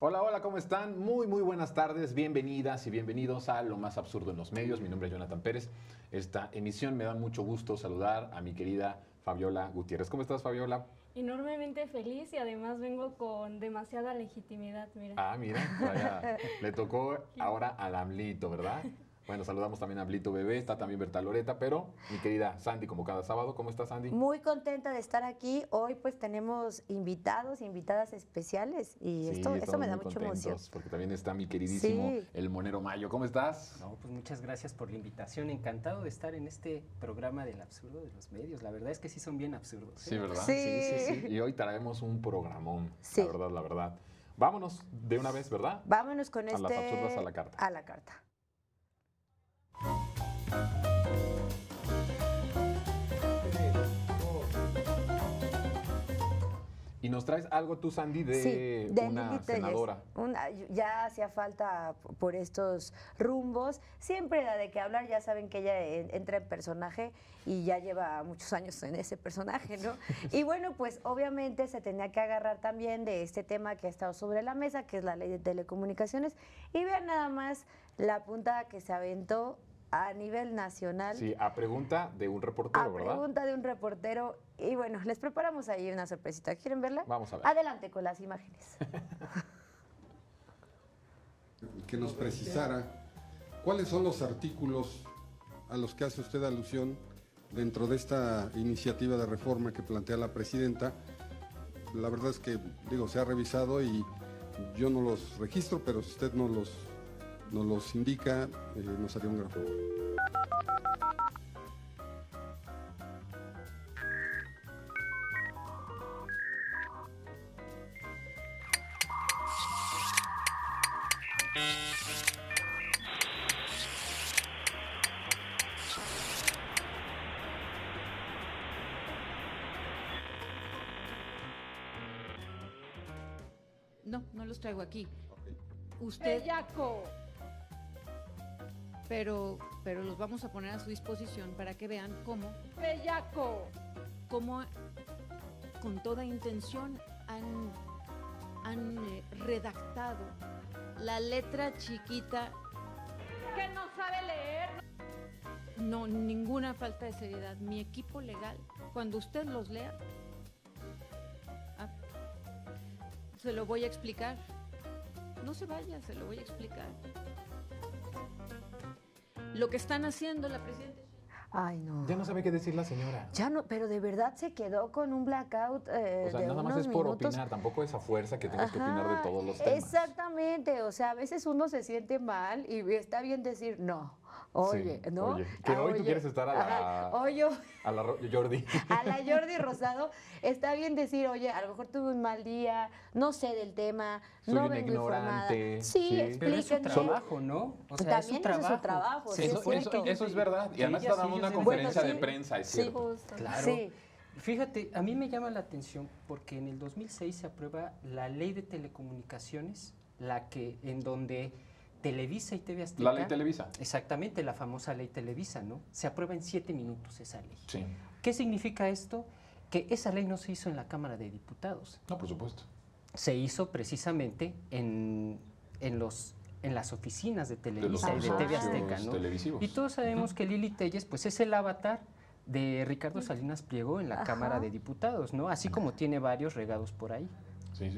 Hola, hola, ¿cómo están? Muy buenas tardes, bienvenidas y bienvenidos a Lo Más Absurdo en los Medios. Mi nombre es Jonathan Pérez. Esta emisión me da mucho gusto saludar a mi querida Fabiola Gutiérrez. ¿Cómo estás, Fabiola? Enormemente feliz y además vengo con demasiada legitimidad, mira. Ah, mira, vaya, le tocó ahora al Amlito, ¿verdad? Bueno, saludamos también a Amlito Bebé, está también Berta Loreta, pero mi querida Sandy, como cada sábado, ¿cómo estás, Sandy? Muy contenta de estar aquí. Hoy pues tenemos invitados, invitadas especiales y Sí, esto estamos me da muy mucha emoción. contentos porque también está mi queridísimo Sí. El Monero Mayo. ¿Cómo estás? No, pues muchas gracias por la invitación. Encantado de estar en este programa del absurdo de los medios. La verdad es que sí son bien absurdos. Sí, ¿verdad? Sí. Y hoy traemos un programón, Sí. la verdad. Vámonos de una vez, ¿verdad? Vámonos con A las absurdas a la carta. A la carta. Y nos traes algo tú, Sandy, de Sí, de una Lili Telles. senadora. Ya hacía falta por estos rumbos. Siempre da de qué hablar, ya saben que ella entra en personaje y ya lleva muchos años en ese personaje, ¿no? Y bueno, pues obviamente se tenía que agarrar también de este tema que ha estado sobre la mesa, que es la ley de telecomunicaciones. Y vean nada más la puntada que se aventó a nivel nacional. Sí, a pregunta de un reportero, A ¿verdad? pregunta de un reportero. Y bueno, les preparamos ahí una sorpresita. ¿Quieren verla? Vamos a ver. Adelante con las imágenes. Que nos precisara cuáles son los artículos a los que hace usted alusión dentro de esta iniciativa de reforma que plantea la presidenta. La verdad es que, se ha revisado y yo no los registro, pero si usted nos los indica, nos haría un gran favor. No los traigo aquí. Usted, ¡Bellaco! pero los vamos a poner a su disposición para que vean cómo ¡Bellaco! con toda intención han redactado la letra chiquita. ¡Que no sabe leer! No, ninguna falta de seriedad. Mi equipo legal, cuando usted los lea, se lo voy a explicar. No se vaya, se lo voy a explicar. Lo que están haciendo la presidenta. Ay, no. Ya no sabe qué decir la señora. Ya no, pero de verdad se quedó con un blackout O sea, de nada más unos es por minutos. opinar, tampoco es a fuerza que tengas que Ajá, opinar de todos los temas. exactamente, o sea, a veces uno se siente mal y está bien decir no. Oye, Sí, ¿no? oye, que hoy tú quieres estar a la- Ajá, oye, A la Jordi. a la Jordi Rosado, está bien decir, oye, a lo mejor tuve un mal día, no sé del tema, Soy no un vengo informada. ignorante, Sí, sí. Pero es su explíquenme. trabajo, ¿no? O sea, También ese es su trabajo, sí, Eso, es cierto. eso es verdad. Y Sí, además ellas está dando sí, una ellos deben- conferencia Bueno, de sí, prensa, es sí. cierto. Justo. Claro. Sí. Fíjate, a mí me llama la atención porque en el 2006 se aprueba la ley de telecomunicaciones, en donde Televisa y TV Azteca. La ley Televisa. Exactamente, la famosa ley Televisa, ¿no? Se aprueba en 7 minutos esa ley. Sí. ¿Qué significa esto? Que esa ley no se hizo en la Cámara de Diputados. No, por supuesto. Se hizo precisamente en las oficinas de De los Televisa y de TV consorcios Azteca, ¿no? televisivos. Y todos sabemos que Lili Telles, pues es el avatar de Ricardo Salinas Pliego en la Ajá. Cámara de Diputados, ¿no? Así como tiene varios regados por ahí. Sí.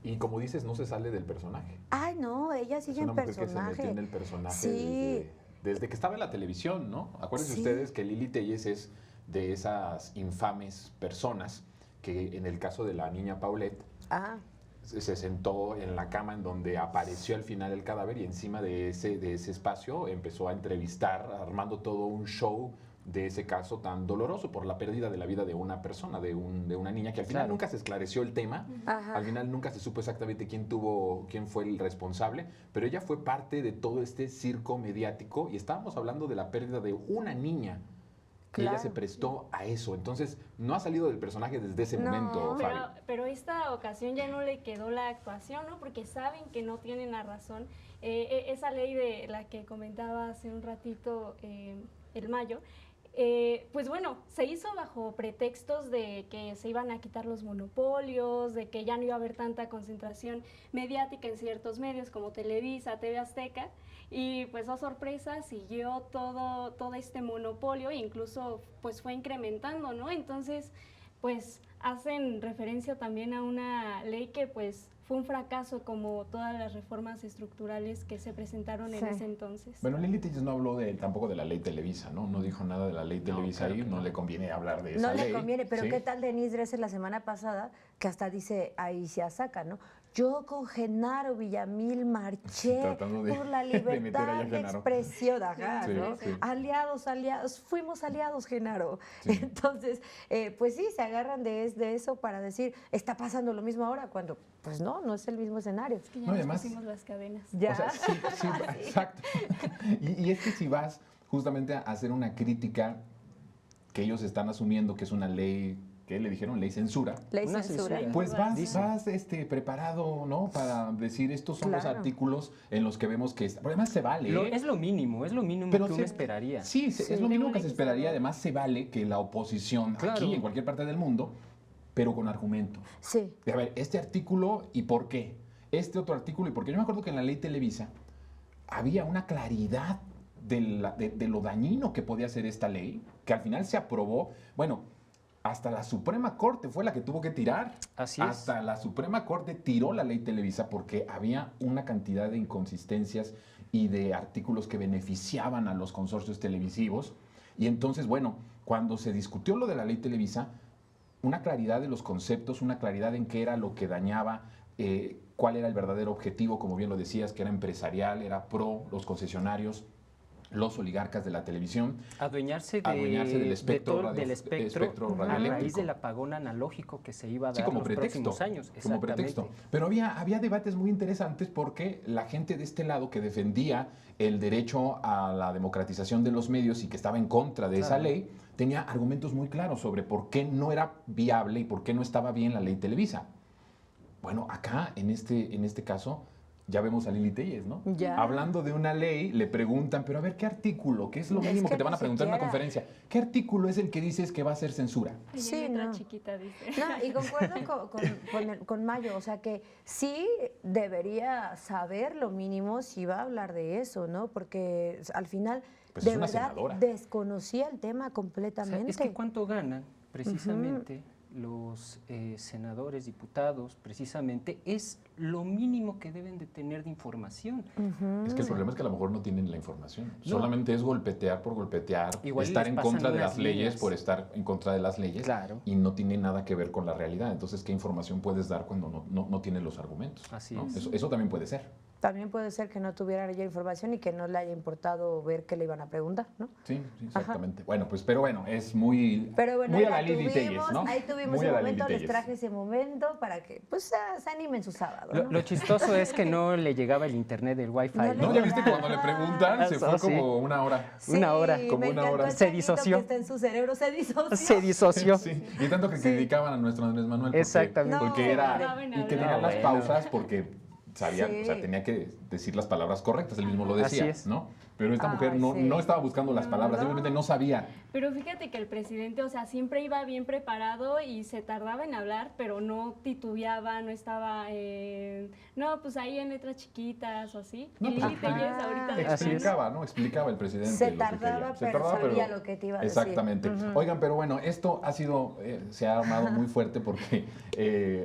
Y como dices, no se sale del personaje. Ay, no, ella Es sigue una en mujer que se personaje. metió en el personaje Sí. desde que estaba en la televisión, ¿no? Acuérdense Sí. ustedes que Lili Telles es de esas infames personas que en el caso de la niña Paulette Ah, se sentó en la cama en donde apareció al final el cadáver y encima de ese espacio empezó a entrevistar, armando todo un show de ese caso tan doloroso por la pérdida de la vida de una persona, de una niña, que al final Claro. nunca se esclareció el tema, Ajá. al final nunca se supo exactamente quién fue el responsable, pero ella fue parte de todo este circo mediático y estábamos hablando de la pérdida de una niña. Y ella Claro. se prestó a eso. Entonces, no ha salido del personaje desde ese No, momento, Fabi. Pero esta ocasión ya no le quedó la actuación, ¿no? Porque saben que no tienen la razón. Esa ley de la que comentaba hace un ratito el Mayo, pues bueno, se hizo bajo pretextos de que se iban a quitar los monopolios, de que ya no iba a haber tanta concentración mediática en ciertos medios como Televisa, TV Azteca, y pues a sorpresa siguió todo este monopolio e incluso pues fue incrementando, ¿no? Entonces, pues hacen referencia también a una ley que pues fue un fracaso como todas las reformas estructurales que se presentaron en ese entonces. Bueno, Lili Telles no habló tampoco de la ley Televisa, ¿no? No dijo nada de la ley Televisa ahí, no le conviene hablar de esa ley. No le conviene, pero ¿sí? ¿qué tal Denise Dresser la semana pasada? Que hasta dice, ahí se saca, ¿no? Yo con Genaro Villamil marché por la libertad de expresión, ajá, ¿no? Sí. Aliados, fuimos aliados, Genaro. Sí. Entonces, pues sí, se agarran de eso para decir, está pasando lo mismo ahora, cuando, pues no es el mismo escenario. Es que ya No, nos además, pusimos las cadenas. ¿Ya? O sea, sí, exacto. Y es que si vas justamente a hacer una crítica que ellos están asumiendo que es una ley, ¿qué le dijeron? Ley censura. Ley Una censura. censura. Pues vas Dice. preparado, ¿no? Para decir, estos son los Claro. artículos en los que vemos que... Pero además se vale. Es lo mínimo Pero que uno se- esperaría. Sí, Sí. es lo mismo que se Tengo esperaría. un Además se vale que la oposición, Claro. aquí en cualquier parte del mundo, pero con argumentos. Sí. De, a ver, este artículo y por qué. Este otro artículo y por qué. Yo me acuerdo que en la ley Televisa había una claridad de lo dañino que podía ser esta ley, que al final se aprobó. Bueno, hasta la Suprema Corte fue la que tuvo que tirar. Así es. Hasta la Suprema Corte tiró la ley Televisa porque había una cantidad de inconsistencias y de artículos que beneficiaban a los consorcios televisivos. Y entonces, bueno, cuando se discutió lo de la ley Televisa, una claridad de los conceptos, una claridad en qué era lo que dañaba, cuál era el verdadero objetivo, como bien lo decías, que era empresarial, era pro los concesionarios, los oligarcas de la televisión. Adueñarse del espectro del espectro a raíz radioeléctrico. del apagón analógico que se iba a Sí, dar como los pretexto. próximos años. Como Exactamente. pretexto. Pero había debates muy interesantes porque la gente de este lado que defendía el derecho a la democratización de los medios y que estaba en contra de esa Claro. ley, tenía argumentos muy claros sobre por qué no era viable y por qué no estaba bien la ley Televisa. Bueno, acá, en este caso, ya vemos a Lili Telles, ¿no? Ya. Hablando de una ley, le preguntan, pero a ver, ¿qué artículo? Que es lo Es mínimo que que te van a ni preguntar en una siquiera. conferencia. ¿Qué artículo es el que dices que va a ser censura? Ay, Sí, en letra no. chiquita, dice. No, y concuerdo con Mayo, o sea que sí debería saber lo mínimo si va a hablar de eso, ¿no? Porque al final, Pues de es una verdad, senadora. desconocía el tema O sea, completamente. es que cuánto ganan precisamente los senadores, diputados, precisamente, es lo mínimo que deben de tener de información. Es que el problema es que a lo mejor no tienen la información. No. Solamente es golpetear por golpetear, Igual estar les en pasan contra de unas las leyes líneas. por estar en contra de las leyes. Claro. Y no tiene nada que ver con la realidad. Entonces, ¿qué información puedes dar cuando no tienes los argumentos? Así ¿no? es. Eso también puede ser. También puede ser que no tuviera ya información y que no le haya importado ver qué le iban a preguntar, ¿no? Sí, exactamente. Bueno, pues, pero bueno, es muy, Pero bueno, muy ahí a la la Lili Telles, tuvimos, ¿no? ahí tuvimos Muy ese a la Lili momento, les Telles. traje ese momento para que pues se animen su sábado, ¿no? Lo chistoso es que no le llegaba el internet del Wi-Fi. No le No, ya viste que cuando le preguntan se fue Eso sí. como una hora. Una hora, Sí, como me una encantó hora. el Se changuito disoció. que está en su cerebro, se disoció. Se disoció. Sí, y tanto que criticaban a nuestro Andrés Manuel porque, Exactamente. porque No, era saben y que hablar. tenían las Bueno. pausas porque sabían, Sí. o sea, tenía que decir las palabras correctas, él mismo lo decía, Así es. ¿no? Pero esta mujer Ay, no, sí. no estaba buscando las palabras, No. simplemente no sabía. Pero fíjate que el presidente, o sea, siempre iba bien preparado y se tardaba en hablar, pero no titubeaba, no estaba, no, pues ahí en letras chiquitas o así. No, y pues, Lili Telles ajá. ahorita de Así es. Explicaba, ¿no? Explicaba el presidente Se lo que tardaba, quería. pero sabía lo que te iba a decir. Exactamente. Ujú. Oigan, pero bueno, esto ha sido, se ha armado muy fuerte porque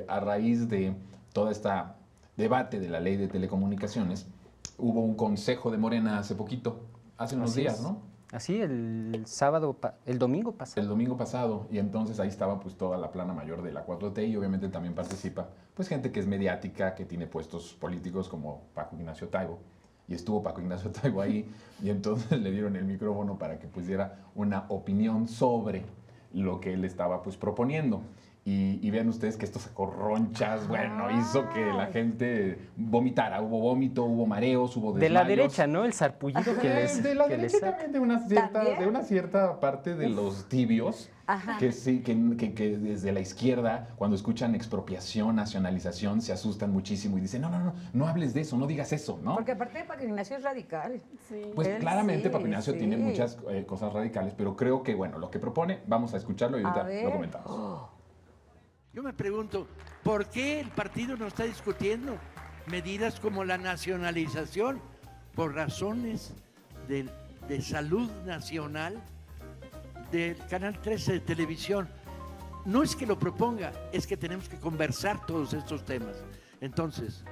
a raíz de toda esta debate de la ley de telecomunicaciones, hubo un consejo de Morena hace poquito, hace unos Así días, es. ¿no? Así, el domingo pasado. El domingo pasado, y entonces ahí estaba pues toda la plana mayor de la 4T y obviamente también participa pues gente que es mediática, que tiene puestos políticos como Paco Ignacio Taibo, y estuvo Paco Ignacio Taibo ahí y entonces le dieron el micrófono para que pues diera una opinión sobre lo que él estaba pues proponiendo. y vean ustedes que esto sacó ronchas, bueno, hizo que la gente vomitara. Hubo vómito, hubo mareos, hubo desmayos. De la derecha, ¿no? El sarpullido que les De la que les derecha saca. también, de una cierta parte de los tibios, que sí, que desde la izquierda, cuando escuchan expropiación, nacionalización, se asustan muchísimo y dicen, no hables de eso, no digas eso, ¿no? Porque aparte de Paco Ignacio es radical. Sí. Pues Él claramente sí, Paco Ignacio sí. tiene muchas cosas radicales, pero creo que, bueno, lo que propone, vamos a escucharlo y A ahorita ver. lo comentamos. Yo me pregunto, ¿por qué el partido no está discutiendo medidas como la nacionalización por razones de salud nacional del Canal 13 de televisión? No es que lo proponga, es que tenemos que conversar todos estos temas. Entonces,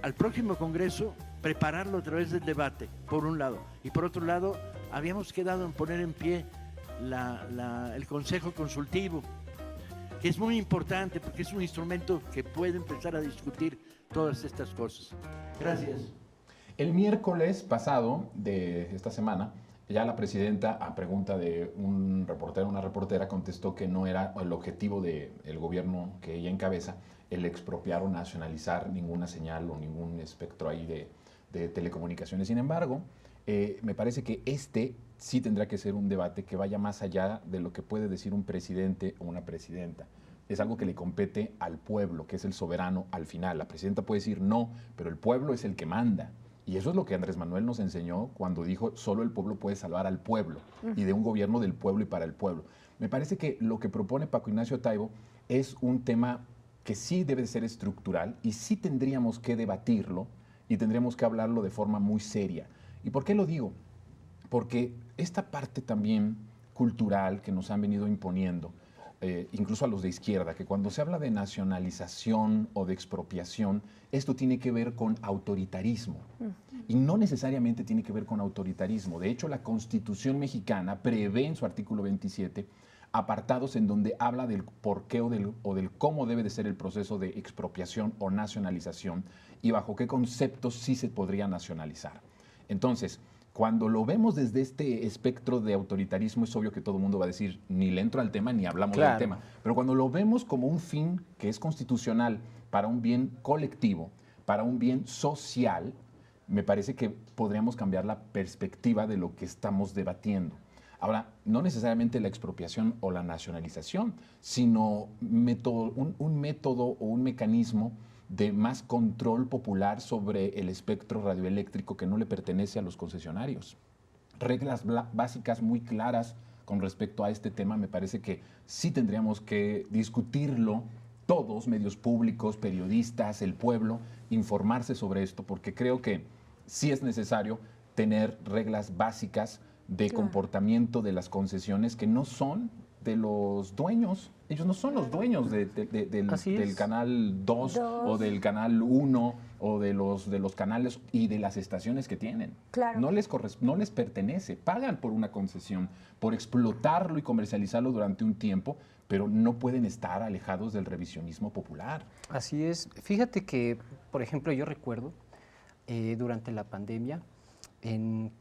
al próximo Congreso, prepararlo a través del debate, por un lado. Y por otro lado, habíamos quedado en poner en pie el Consejo Consultivo, que es muy importante porque es un instrumento que puede empezar a discutir todas estas cosas. Gracias. El miércoles pasado de esta semana, ya la presidenta, a pregunta de un reportero, una reportera, contestó que no era el objetivo del gobierno que ella encabeza el expropiar o nacionalizar ninguna señal o ningún espectro ahí de telecomunicaciones. Sin embargo, me parece que sí tendrá que ser un debate que vaya más allá de lo que puede decir un presidente o una presidenta. Es algo que le compete al pueblo, que es el soberano al final. La presidenta puede decir no, pero el pueblo es el que manda. Y eso es lo que Andrés Manuel nos enseñó cuando dijo solo el pueblo puede salvar al pueblo y de un gobierno del pueblo y para el pueblo. Me parece que lo que propone Paco Ignacio Taibo es un tema que sí debe de ser estructural y sí tendríamos que debatirlo y tendríamos que hablarlo de forma muy seria. ¿Y por qué lo digo? Porque esta parte también cultural que nos han venido imponiendo, incluso a los de izquierda, que cuando se habla de nacionalización o de expropiación, esto tiene que ver con autoritarismo. Y no necesariamente tiene que ver con autoritarismo. De hecho, la Constitución mexicana prevé en su artículo 27 apartados en donde habla del por qué o del cómo debe de ser el proceso de expropiación o nacionalización y bajo qué conceptos sí se podría nacionalizar. Entonces, cuando lo vemos desde este espectro de autoritarismo, es obvio que todo el mundo va a decir, ni le entro al tema, ni hablamos del tema. Pero cuando lo vemos como un fin que es constitucional para un bien colectivo, para un bien social, me parece que podríamos cambiar la perspectiva de lo que estamos debatiendo. Ahora, no necesariamente la expropiación o la nacionalización, sino un método o un mecanismo de más control popular sobre el espectro radioeléctrico que no le pertenece a los concesionarios. Reglas básicas muy claras con respecto a este tema, me parece que sí tendríamos que discutirlo todos, medios públicos, periodistas, el pueblo, informarse sobre esto, porque creo que sí es necesario tener reglas básicas de comportamiento de las concesiones que no son de los dueños. Ellos no son los dueños del canal 2 o del canal 1 o de los canales y de las estaciones que tienen. Claro. No les pertenece. Pagan por una concesión, por explotarlo y comercializarlo durante un tiempo, pero no pueden estar alejados del revisionismo popular. Así es. Fíjate que, por ejemplo, yo recuerdo durante la pandemia, en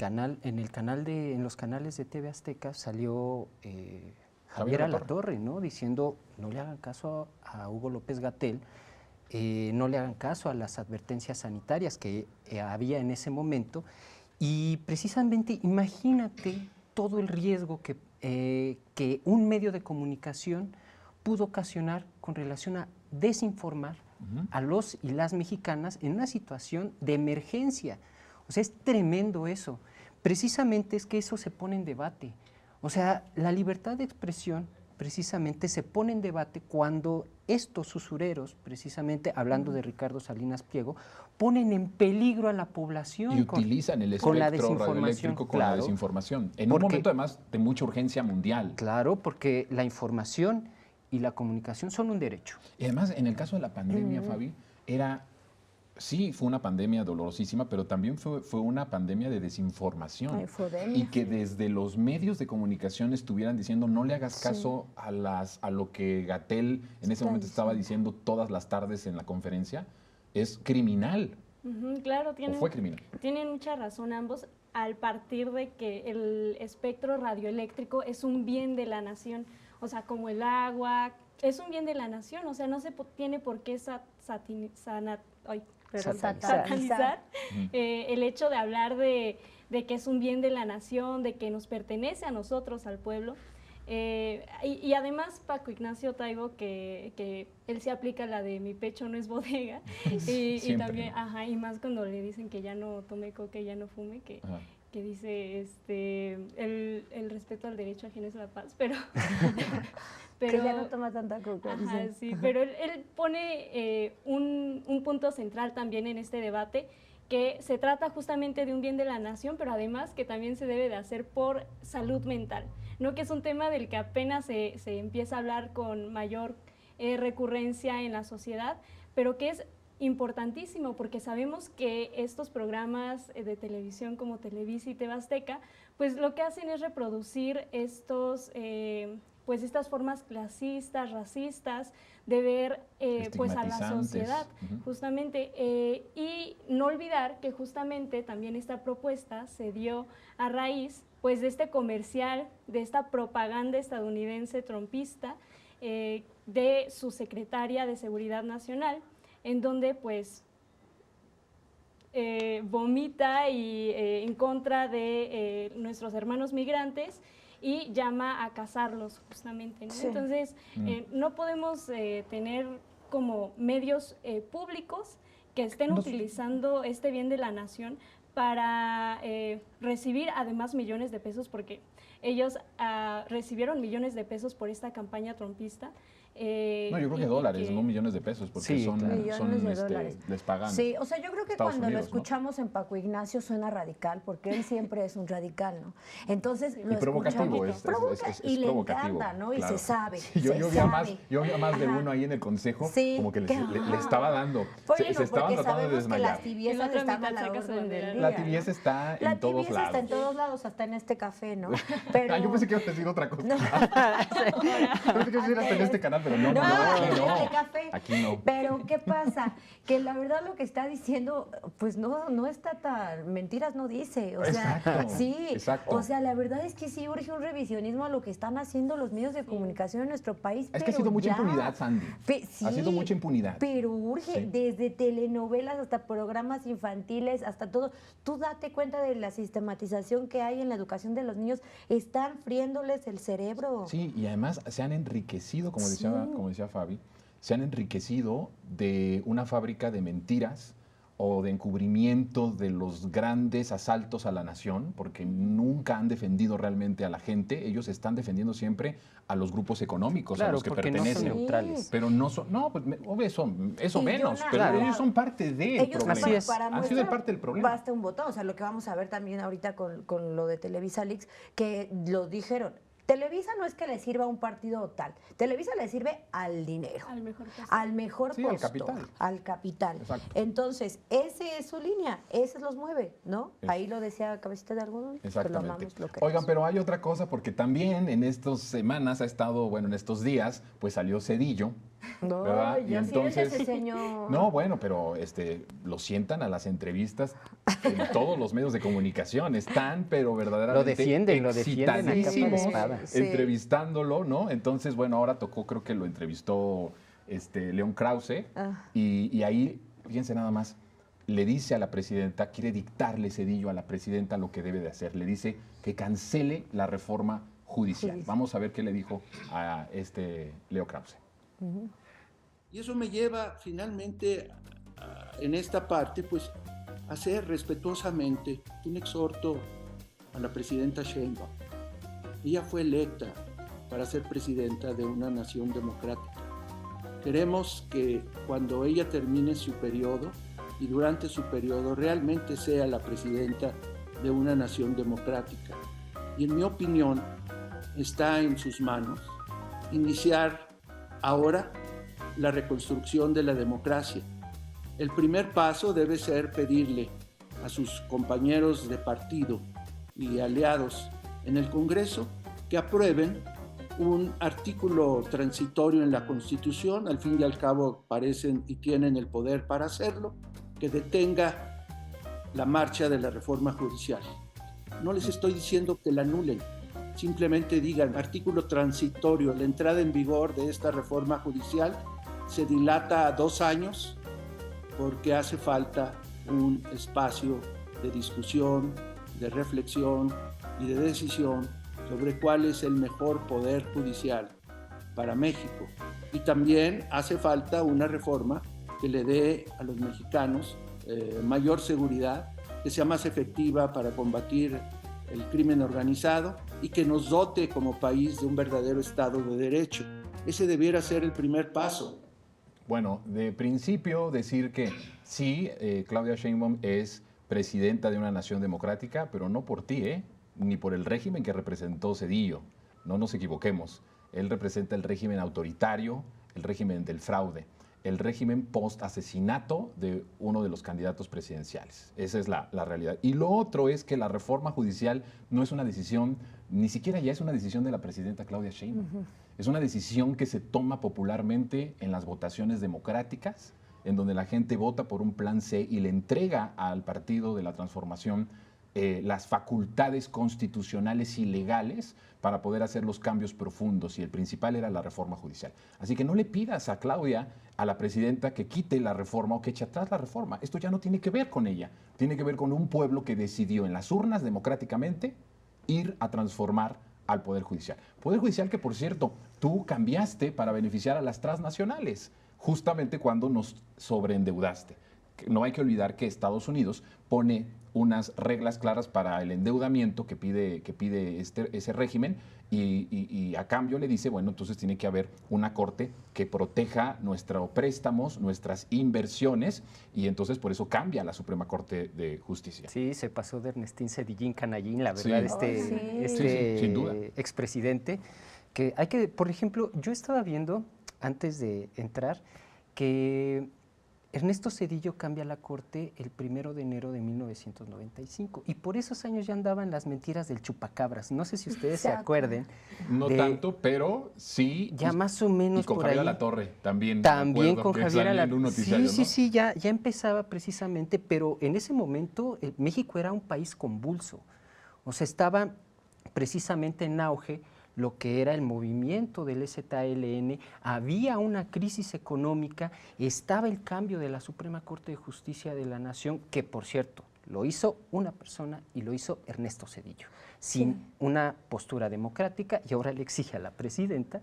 los canales de TV Azteca salió Javier Alatorre, ¿no? Diciendo, no le hagan caso a Hugo López-Gatell, no le hagan caso a las advertencias sanitarias que había en ese momento. Y precisamente imagínate todo el riesgo que un medio de comunicación pudo ocasionar con relación a desinformar a los y las mexicanas en una situación de emergencia. O sea, es tremendo eso. Precisamente es que eso se pone en debate. O sea, la libertad de expresión precisamente se pone en debate cuando estos usureros, precisamente hablando de Ricardo Salinas Pliego, ponen en peligro a la población. Y utilizan el espectro radioeléctrico con la desinformación. En un momento además de mucha urgencia mundial. Claro, porque la información y la comunicación son un derecho. Y además, en el caso de la pandemia, Fabi, sí, fue una pandemia dolorosísima, pero también fue una pandemia de desinformación. Y que desde los medios de comunicación estuvieran diciendo no le hagas caso a lo que Gatell en ese momento estaba diciendo todas las tardes en la conferencia, es criminal. Claro, fue criminal. Tienen mucha razón ambos al partir de que el espectro radioeléctrico es un bien de la nación. O sea, como el agua, es un bien de la nación, o sea, no se tiene por qué Satanizar. satanizar el hecho de hablar de que es un bien de la nación, de que nos pertenece a nosotros, al pueblo. Y además Paco Ignacio Taibo, que él se aplica la de mi pecho no es bodega, y también, y más cuando le dicen que ya no tome coca y ya no fume, que dice el respeto al derecho ajeno es la paz, pero que ya no toma tanta coca. Sí, pero él pone un punto central también en este debate, que se trata justamente de un bien de la nación, pero además que también se debe de hacer por salud mental, ¿no? Que es un tema del que apenas se empieza a hablar con mayor recurrencia en la sociedad, pero que es importantísimo porque sabemos que estos programas de televisión como Televisa y TV Azteca, pues lo que hacen es reproducir pues estas formas clasistas, racistas, de ver pues a la sociedad, justamente, y no olvidar que justamente también esta propuesta se dio a raíz pues de este comercial, de esta propaganda estadounidense trumpista de su secretaria de Seguridad Nacional, en donde pues vomita en contra de nuestros hermanos migrantes y llama a cazarlos justamente, ¿no? Sí. Entonces, no podemos tener como medios públicos que estén utilizando este bien de la nación para recibir además millones de pesos, porque ellos recibieron millones de pesos por esta campaña trumpista. No, yo creo que dólares, no millones de pesos, porque sí, les pagan. Sí, o sea, yo creo que cuando lo escuchamos, ¿no?, en Paco Ignacio suena radical, porque él siempre es un radical, ¿no? Entonces, lo provocativo, es y le encanta, ¿no? Claro. Y se sabe. Sí, yo vi a más de uno ahí en el consejo, como que le estaba dando. Bueno, se estaban tratando de desmayar. Las tibiezas están a la orden del día. La tibieza está en todos lados. La tibieza está en todos lados, hasta en este café, ¿no? Pero... yo pensé que ibas a decir otra cosa. No. Pensé que ibas a decir hasta en este canal, pero no, café. Aquí no. Pero ¿qué pasa? Que la verdad lo que está diciendo, pues no está tan, mentiras no dice. O sea, exacto, sí. Exacto. O sea, la verdad es que sí urge un revisionismo a lo que están haciendo los medios de comunicación en nuestro país. Es que ha sido mucha impunidad, Sandy. Sí, ha sido mucha impunidad. Pero urge, desde telenovelas hasta programas infantiles, hasta todo. Tú date cuenta de la sistematización que hay en la educación de los niños. Están friéndoles el cerebro. Sí, y además se han enriquecido, como decía Fabi, se han enriquecido de una fábrica de mentiras o de encubrimiento de los grandes asaltos a la nación, porque nunca han defendido realmente a la gente. Ellos están defendiendo siempre a los grupos económicos, a los que pertenecen. No son neutrales. Pero no son, eso menos, pero ellos son parte del problema. Así es. Han sido parte del problema. Basta un botón, o sea, lo que vamos a ver también ahorita con lo de Televisa Leaks, que lo dijeron. Televisa no es que le sirva a un partido tal. Televisa le sirve al dinero. Al mejor sí, postor. Al capital. Exacto. Entonces, esa es su línea. Ese los mueve, ¿no? Ahí lo decía Cabecita de Algodón. Exactamente. Lo Oigan, pero hay otra cosa, porque también en estas semanas ha estado, en estos días, pues salió Zedillo. No, ¿verdad? yo sí ese señor. No, bueno, pero lo sientan a las entrevistas en todos los medios de comunicación. Están, pero verdaderamente lo defienden a capa de espada. Entrevistándolo, ¿no? Entonces, bueno, ahora tocó, creo que lo entrevistó León Krause, y ahí, fíjense nada más, le dice a la presidenta, quiere dictarle Zedillo a la presidenta lo que debe de hacer. Le dice que cancele la reforma judicial. Vamos a ver qué le dijo a Leo Krause. Y eso me lleva finalmente en esta parte pues a hacer respetuosamente un exhorto a la presidenta Sheinbaum. Ella fue electa para ser presidenta de una nación democrática. Queremos que cuando ella termine su periodo y durante su periodo realmente sea la presidenta de una nación democrática. Y en mi opinión está en sus manos iniciar ahora la reconstrucción de la democracia. El primer paso debe ser pedirle a sus compañeros de partido y aliados en el Congreso que aprueben un artículo transitorio en la Constitución, al fin y al cabo parecen y tienen el poder para hacerlo, que detenga la marcha de la reforma judicial. No les estoy diciendo que la anulen, simplemente digan artículo transitorio, la entrada en vigor de esta reforma judicial se dilata a 2 años porque hace falta un espacio de discusión, de reflexión y de decisión sobre cuál es el mejor poder judicial para México. Y también hace falta una reforma que le dé a los mexicanos mayor seguridad, que sea más efectiva para combatir el crimen organizado y que nos dote como país de un verdadero Estado de Derecho. Ese debiera ser el primer paso. Bueno, de principio decir que sí, Claudia Sheinbaum es presidenta de una nación democrática, pero no por ti, ni por el régimen que representó Zedillo. No nos equivoquemos. Él representa el régimen autoritario, el régimen del fraude, el régimen post-asesinato de uno de los candidatos presidenciales. Esa es la realidad. Y lo otro es que la reforma judicial no es una decisión, ni siquiera ya es una decisión de la presidenta Claudia Sheinbaum. Es una decisión que se toma popularmente en las votaciones democráticas, en donde la gente vota por un plan C y le entrega al Partido de la Transformación las facultades constitucionales y legales para poder hacer los cambios profundos, y el principal era la reforma judicial. Así que no le pidas a Claudia, a la presidenta, que quite la reforma o que eche atrás la reforma. Esto ya no tiene que ver con ella, tiene que ver con un pueblo que decidió en las urnas democráticamente ir a transformar al Poder Judicial. Poder Judicial que, por cierto, tú cambiaste para beneficiar a las transnacionales, justamente cuando nos sobreendeudaste. No hay que olvidar que Estados Unidos pone unas reglas claras para el endeudamiento que pide ese régimen y a cambio le dice, bueno, entonces tiene que haber una corte que proteja nuestros préstamos, nuestras inversiones, y entonces por eso cambia la Suprema Corte de Justicia. Sí, se pasó de Ernestín Cedillín Canallín, la verdad, Sí. Sin duda. Expresidente, que hay que, por ejemplo, yo estaba viendo antes de entrar que Ernesto Zedillo cambia la corte el 1 de enero de 1995 y por esos años ya andaban las mentiras del chupacabras. No sé si ustedes se acuerden. No tanto, pero sí. Ya más o menos y con por Javier ahí. Alatorre también. También con Javier Alatorre. Sí, ya empezaba precisamente, pero en ese momento México era un país convulso. O sea, estaba precisamente en auge lo que era el movimiento del EZLN, había una crisis económica, estaba el cambio de la Suprema Corte de Justicia de la Nación, que por cierto, lo hizo una persona y lo hizo Ernesto Zedillo, sin una postura democrática, y ahora le exige a la presidenta.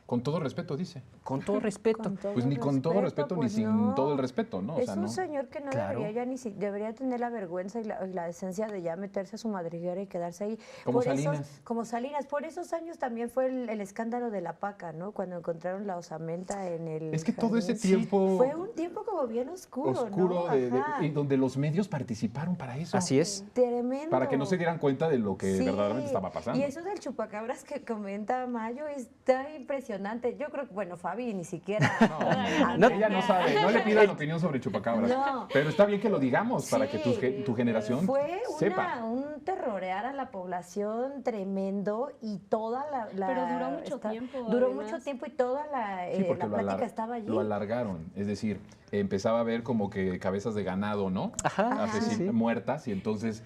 Con todo respeto, dice. Con todo respeto. Pues ni con todo respeto, pues ni sin todo el respeto, ¿no? Es un señor que no Claro. debería ya debería tener la vergüenza y la decencia de ya meterse a su madriguera y quedarse ahí. Como Salinas. Como Salinas. Por esos años también fue el escándalo de la paca, ¿no? Cuando encontraron la osamenta en el Es que todo ese jardín. tiempo. Fue un tiempo como bien oscuro, ¿no? Ajá. y donde los medios participaron para eso. Así es. Tremendo. Para que no se dieran cuenta de lo que Sí. verdaderamente estaba pasando. Y eso del chupacabras que comenta Mayo está impresionante. Yo creo que, bueno, Fabi ni siquiera... Ella no sabe, no le pidan opinión sobre chupacabras. No. Pero está bien que lo digamos para que Sí, tu generación fue sepa. un terrorear a la población tremendo y toda la Pero duró mucho tiempo, Duró además. mucho tiempo y toda Sí, porque la plática estaba allí. lo alargaron. Es decir, empezaba a ver como que cabezas de ganado, ¿no? Ajá, sí. Muertas, y entonces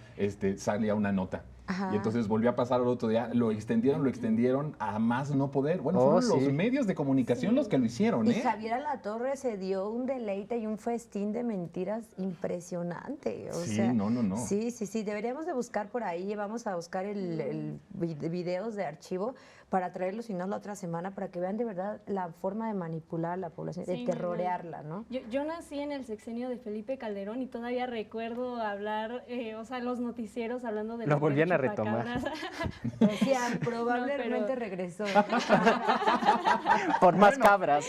salía una nota. Ajá. Y entonces volvió a pasar el otro día, lo extendieron a más no poder. Bueno, Oh, fueron sí. los medios de comunicación los que lo hicieron, Y ¿eh? Javier Alatorre se dio un deleite y un festín de mentiras impresionante. O Sí, sea, no. Sí. Deberíamos de buscar por ahí. Vamos a buscar el videos de archivo para traerlos, si no, la otra semana, para que vean de verdad la forma de manipular a la población, de Sí, terrorearla, ¿no? Yo nací en el sexenio de Felipe Calderón y todavía recuerdo hablar, los noticieros hablando de Lo volvían a retomar. Decían, probablemente pero- regresó. Por más cabras,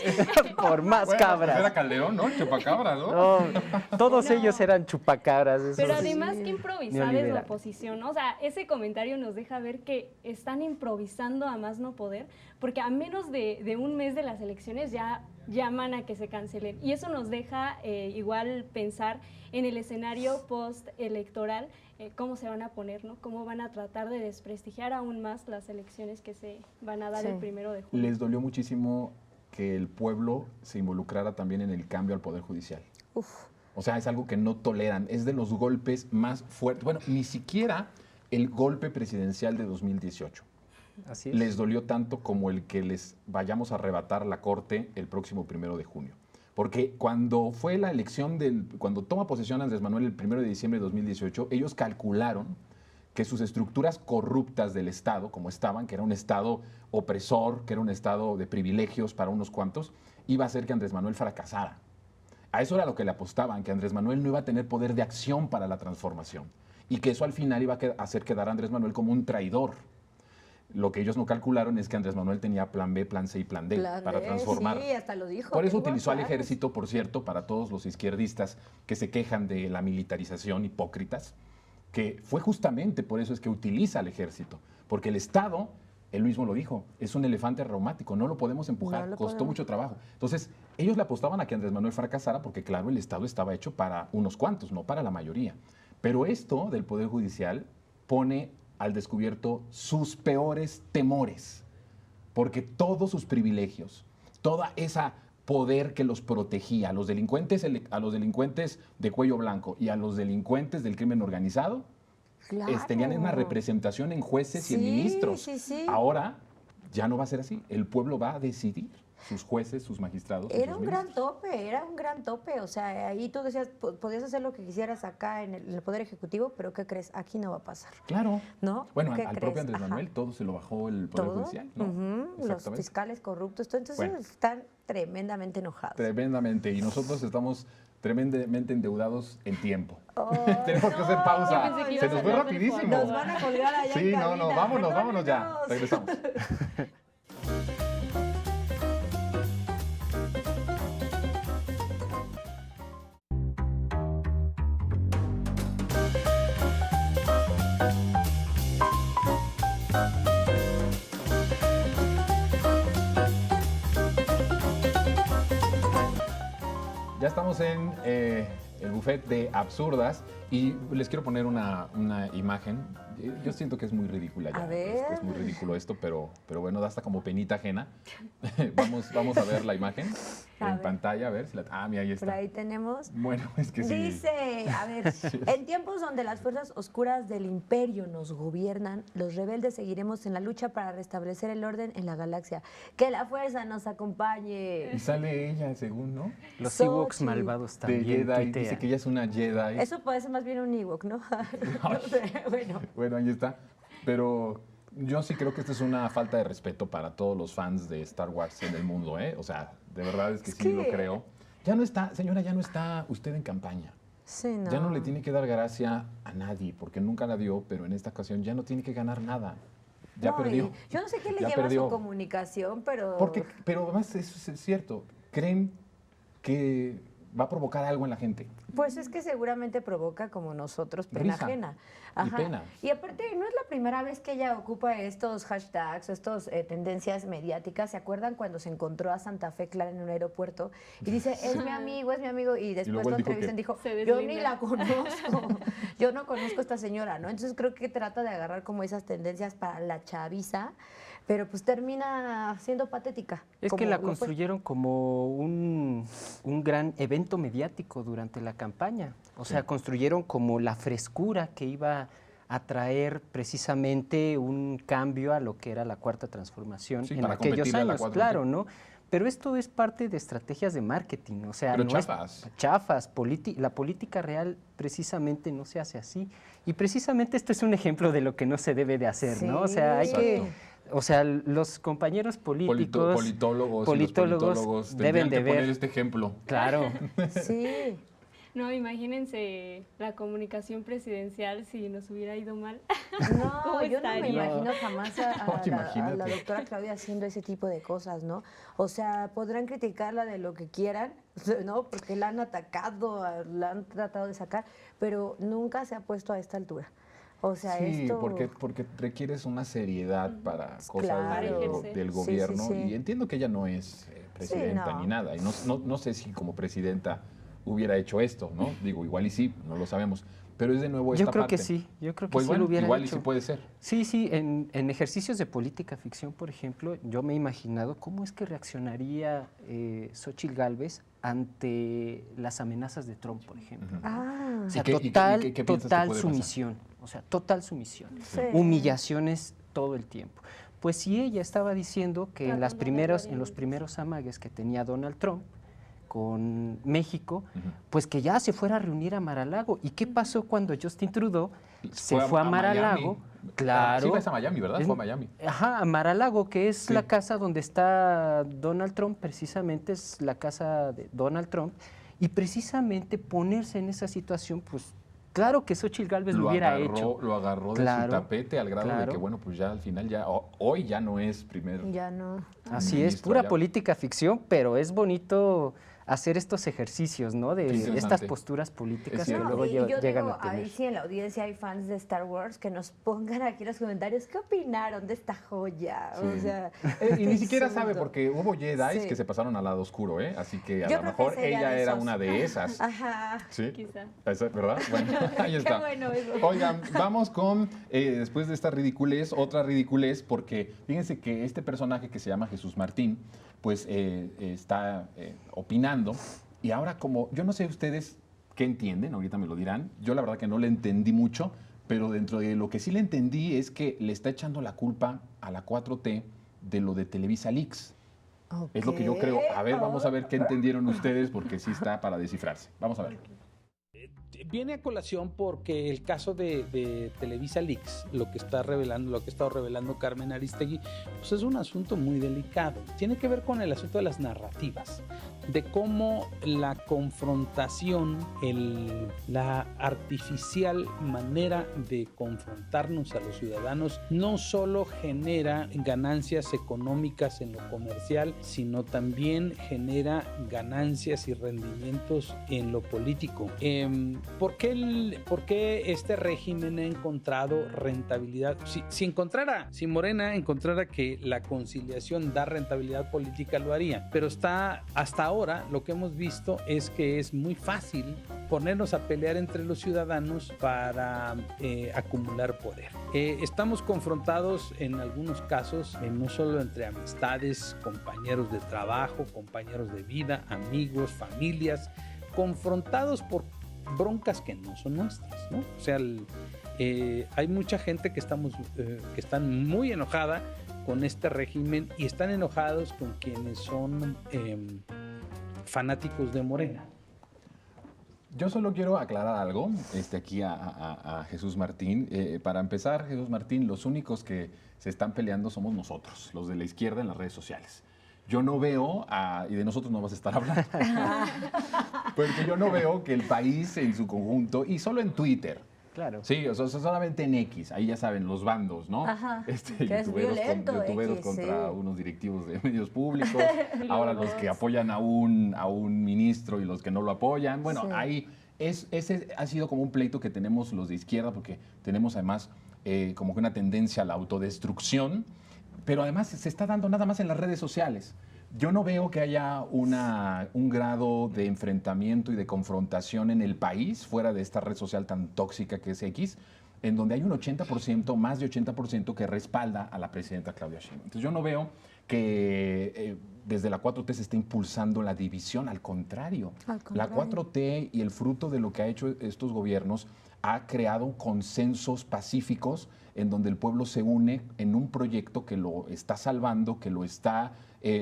por más Bueno, cabras. pues era Calderón, ¿no? Chupacabra, ¿no? No, todos ellos eran chupacabras. esos. Pero además que improvisada es la Neoliberal. oposición, ¿no? O sea, ese comentario nos deja ver que están improvisando a más no poder, porque a menos de un mes de las elecciones ya llaman a que se cancelen. Y eso nos deja igual pensar en el escenario post-electoral, cómo se van a poner, ¿no? Cómo van a tratar de desprestigiar aún más las elecciones que se van a dar Sí. el 1 de julio. Les dolió muchísimo que el pueblo se involucrara también en el cambio al Poder Judicial. Uf. O sea, es algo que no toleran. Es de los golpes más fuertes. Bueno, ni siquiera el golpe presidencial de 2018. Así es. les dolió tanto como el que les vayamos a arrebatar la corte el próximo 1 de junio. Porque cuando fue la elección cuando toma posesión Andrés Manuel el 1 de diciembre de 2018, ellos calcularon que sus estructuras corruptas del Estado, como estaban, que era un Estado opresor, que era un Estado de privilegios para unos cuantos, iba a hacer que Andrés Manuel fracasara. A eso era lo que le apostaban, que Andrés Manuel no iba a tener poder de acción para la transformación y que eso al final iba a hacer quedar a Andrés Manuel como un traidor. Lo que ellos no calcularon es que Andrés Manuel tenía plan B, plan C y plan D para transformar. Sí, hasta lo dijo. Por eso tengo utilizó al planes. ejército, por cierto, para todos los izquierdistas que se quejan de la militarización, hipócritas, que fue justamente por eso es que utiliza al ejército, porque el Estado, él mismo lo dijo, es un elefante reumático, no lo podemos empujar, No lo costó podemos. mucho trabajo. Entonces, ellos le apostaban a que Andrés Manuel fracasara porque, claro, el Estado estaba hecho para unos cuantos, no para la mayoría. Pero esto del Poder Judicial pone al descubierto sus peores temores, porque todos sus privilegios, toda esa poder que los protegía, a los delincuentes de cuello blanco y a los delincuentes del crimen organizado, tenían una representación en jueces y en Sí, ministros. sí, sí. Ahora ya no va a ser así. El pueblo va a decidir, sus jueces, sus magistrados. y Era sus un gran ministros. tope, era un gran tope. O sea, ahí tú decías, podías hacer lo que quisieras acá en el Poder Ejecutivo, pero ¿qué crees? Aquí no va a pasar. Claro. ¿No? Bueno, ¿Qué al crees? propio Andrés Ajá. Manuel todo se lo bajó el Poder ¿Todo? Judicial, ¿no? Ujú, los Exactamente. fiscales corruptos, todo. Entonces Bueno. están tremendamente enojados. Tremendamente. Y nosotros estamos tremendamente endeudados en tiempo. Oh, Tenemos que hacer pausa. Yo pensé que Se ibas nos a fue hablar del rapidísimo. Nos van a colgar allá Sí, en no, no, cabina. vámonos ya. Perdónenos. Regresamos. Ya estamos en el buffet de absurdas y les quiero poner una imagen. Yo siento que es muy ridícula ya. A ver. Es muy ridículo esto, pero bueno, da hasta como penita ajena. vamos a ver la imagen A en ver. pantalla, a ver si ahí Por está. ahí tenemos. Bueno, es que sí. Dice, a ver, en tiempos donde las fuerzas oscuras del imperio nos gobiernan, los rebeldes seguiremos en la lucha para restablecer el orden en la galaxia. Que la fuerza nos acompañe. Y sale ella, según, ¿no? Los Xochitl. Ewoks malvados De también Jedi, tuitean. dice que ella es una Jedi. Eso puede ser más bien un Ewok, ¿no? No sé, bueno. Bueno, ahí está. Pero yo sí creo que esto es una falta de respeto para todos los fans de Star Wars en el mundo, ¿eh? O sea, de verdad es que Es sí lo que- creo. Ya no está, señora, ya no está usted en campaña. Sí, no. Ya no le tiene que dar gracia a nadie, porque nunca la dio, pero en esta ocasión ya no tiene que ganar nada. Ya No, perdió. y yo no sé qué le Ya lleva a perdió. su comunicación, pero... Pero además eso es cierto. Creen que va a provocar algo en la gente. Pues es que seguramente provoca, como nosotros, pena Risa ajena. y pena. Y aparte, no es la primera vez que ella ocupa estos hashtags, estos tendencias mediáticas. ¿Se acuerdan cuando se encontró a Santa Fe Clara en un aeropuerto? Y dice, es mi amigo, y después luego lo él dijo entrevistan y dijo, Se yo ni deslinda. la conozco, yo no conozco a esta señora, ¿no? Entonces creo que trata de agarrar como esas tendencias para la chaviza, pero pues termina siendo patética. Es como que la lo fue. construyeron como un gran evento mediático durante la campaña. O sea, construyeron como la frescura que iba a traer precisamente un cambio a lo que era la Cuarta Transformación Sí, en para aquellos competirle a la años, 4T. claro, ¿no? Pero esto es parte de estrategias de marketing, o sea, Pero no es- chafas. chafas, la política real precisamente no se hace así. Y precisamente esto es un ejemplo de lo que no se debe de hacer, ¿no? O sea, hay que... Exacto. O sea, los compañeros políticos... Politólogos, politólogos deben de poner ver... este ejemplo. Claro. Sí. No, imagínense la comunicación presidencial si nos hubiera ido mal. No, ¿Cómo yo no me estaría? imagino jamás a Oye, la imagínate. doctora Claudia haciendo ese tipo de cosas, ¿no? O sea, podrán criticarla de lo que quieran, ¿no? Porque la han atacado, la han tratado de sacar, pero nunca se ha puesto a esta altura. O sea, Sí, esto... porque requieres una seriedad para cosas Claro. del Sí, gobierno. sí, sí. Y entiendo que ella no es presidenta no. ni nada. Y no sé si como presidenta hubiera hecho esto, ¿no? Digo, igual y sí, no lo sabemos. Pero es de nuevo esta Yo creo parte. que sí, yo creo que Pues sí bueno, lo hubiera igual y hecho. sí puede ser. Sí, en ejercicios de política ficción, por ejemplo, yo me he imaginado cómo es que reaccionaría Xóchitl Gálvez ante las amenazas de Trump, por ejemplo. Ah, O sea, ¿Y qué total, piensas que total puede pasar? sumisión. O sea, total sumisión. Sí. Humillaciones todo el tiempo. Pues sí, ella estaba diciendo que en Tratando de los primeros amagues que tenía Donald Trump con México, pues que ya se fuera a reunir a Mar-a-Lago. ¿Y qué pasó cuando Justin Trudeau se fue a Mar-a-Lago? Claro. Sí, vas a Miami, ¿verdad? Fue a Miami. Ajá, a Mar-a-Lago, que es Sí. la casa donde está Donald Trump, precisamente es la casa de Donald Trump, y precisamente ponerse en esa situación, pues claro que Xóchitl Gálvez lo hubiera hecho. Lo agarró de Claro, su tapete al grado de claro. que, bueno, pues ya al final, hoy ya no es primer Ya no. Así es, ministro pura allá. política ficción, pero es bonito hacer estos ejercicios, ¿no? Qué De interesante. estas posturas políticas Es que cierto. luego y yo llegan digo, a tener. ahí sí en la audiencia hay fans de Star Wars que nos pongan aquí en los comentarios qué opinaron de esta joya. Sí. O sea, Y ni este siquiera sabe, asunto. porque hubo Jedi Sí. que se pasaron al lado oscuro, ¿eh? Así que a Yo lo creo que mejor sería ella de era esos. una de esas. Ajá. ¿Sí? Quizá. ¿Verdad? Bueno, ahí está. Qué bueno eso. Oigan, vamos con, después de esta ridiculez, otra ridiculez, porque fíjense que este personaje que se llama Jesús Martín, pues está opinando, y ahora como, yo no sé ustedes qué entienden, ahorita me lo dirán, yo la verdad que no le entendí mucho, pero dentro de lo que sí le entendí es que le está echando la culpa a la 4T de lo de Televisa Leaks. Es lo que yo creo. A ver, vamos a ver qué entendieron ustedes, porque sí está para descifrarse. Vamos a ver. Viene a colación porque el caso de Televisa Leaks, lo que está revelando, lo que ha estado revelando Carmen Aristegui, pues es un asunto muy delicado. Tiene que ver con el asunto de las narrativas, de cómo la confrontación, la artificial manera de confrontarnos a los ciudadanos no solo genera ganancias económicas en lo comercial, sino también genera ganancias y rendimientos en lo político. ¿Por qué este régimen ha encontrado rentabilidad? Si Morena encontrara que la conciliación da rentabilidad política, lo haría. Pero hasta ahora lo que hemos visto es que es muy fácil ponernos a pelear entre los ciudadanos para acumular poder. Estamos confrontados en algunos casos, no solo entre amistades, compañeros de trabajo, compañeros de vida, amigos, familias, confrontados por broncas que no son nuestras, ¿no? O sea, hay mucha gente que están muy enojada con este régimen y están enojados con quienes son fanáticos de Morena. Yo solo quiero aclarar algo aquí a Jesús Martín. Para empezar, Jesús Martín, los únicos que se están peleando somos nosotros, los de la izquierda en las redes sociales. Yo no veo, y de nosotros no vas a estar hablando, porque yo no veo que el país en su conjunto, y solo en Twitter, Claro. sí, o sea, solamente en X, ahí ya saben, los bandos, ¿no? Ajá, que es youtuberos violento, youtuberos X, contra sí. unos directivos de medios públicos, ahora los que apoyan a un ministro y los que no lo apoyan. Bueno, Sí. ahí ese ha sido como un pleito que tenemos los de izquierda, porque tenemos además como que una tendencia a la autodestrucción, pero además se está dando nada más en las redes sociales. Yo no veo que haya un grado de enfrentamiento y de confrontación en el país, fuera de esta red social tan tóxica que es X, en donde hay un 80%, más de 80% que respalda a la presidenta Claudia Sheinbaum. Entonces yo no veo que desde la 4T se esté impulsando la división, al contrario. La 4T y el fruto de lo que ha hecho estos gobiernos ha creado consensos pacíficos en donde el pueblo se une en un proyecto que lo está salvando, que lo está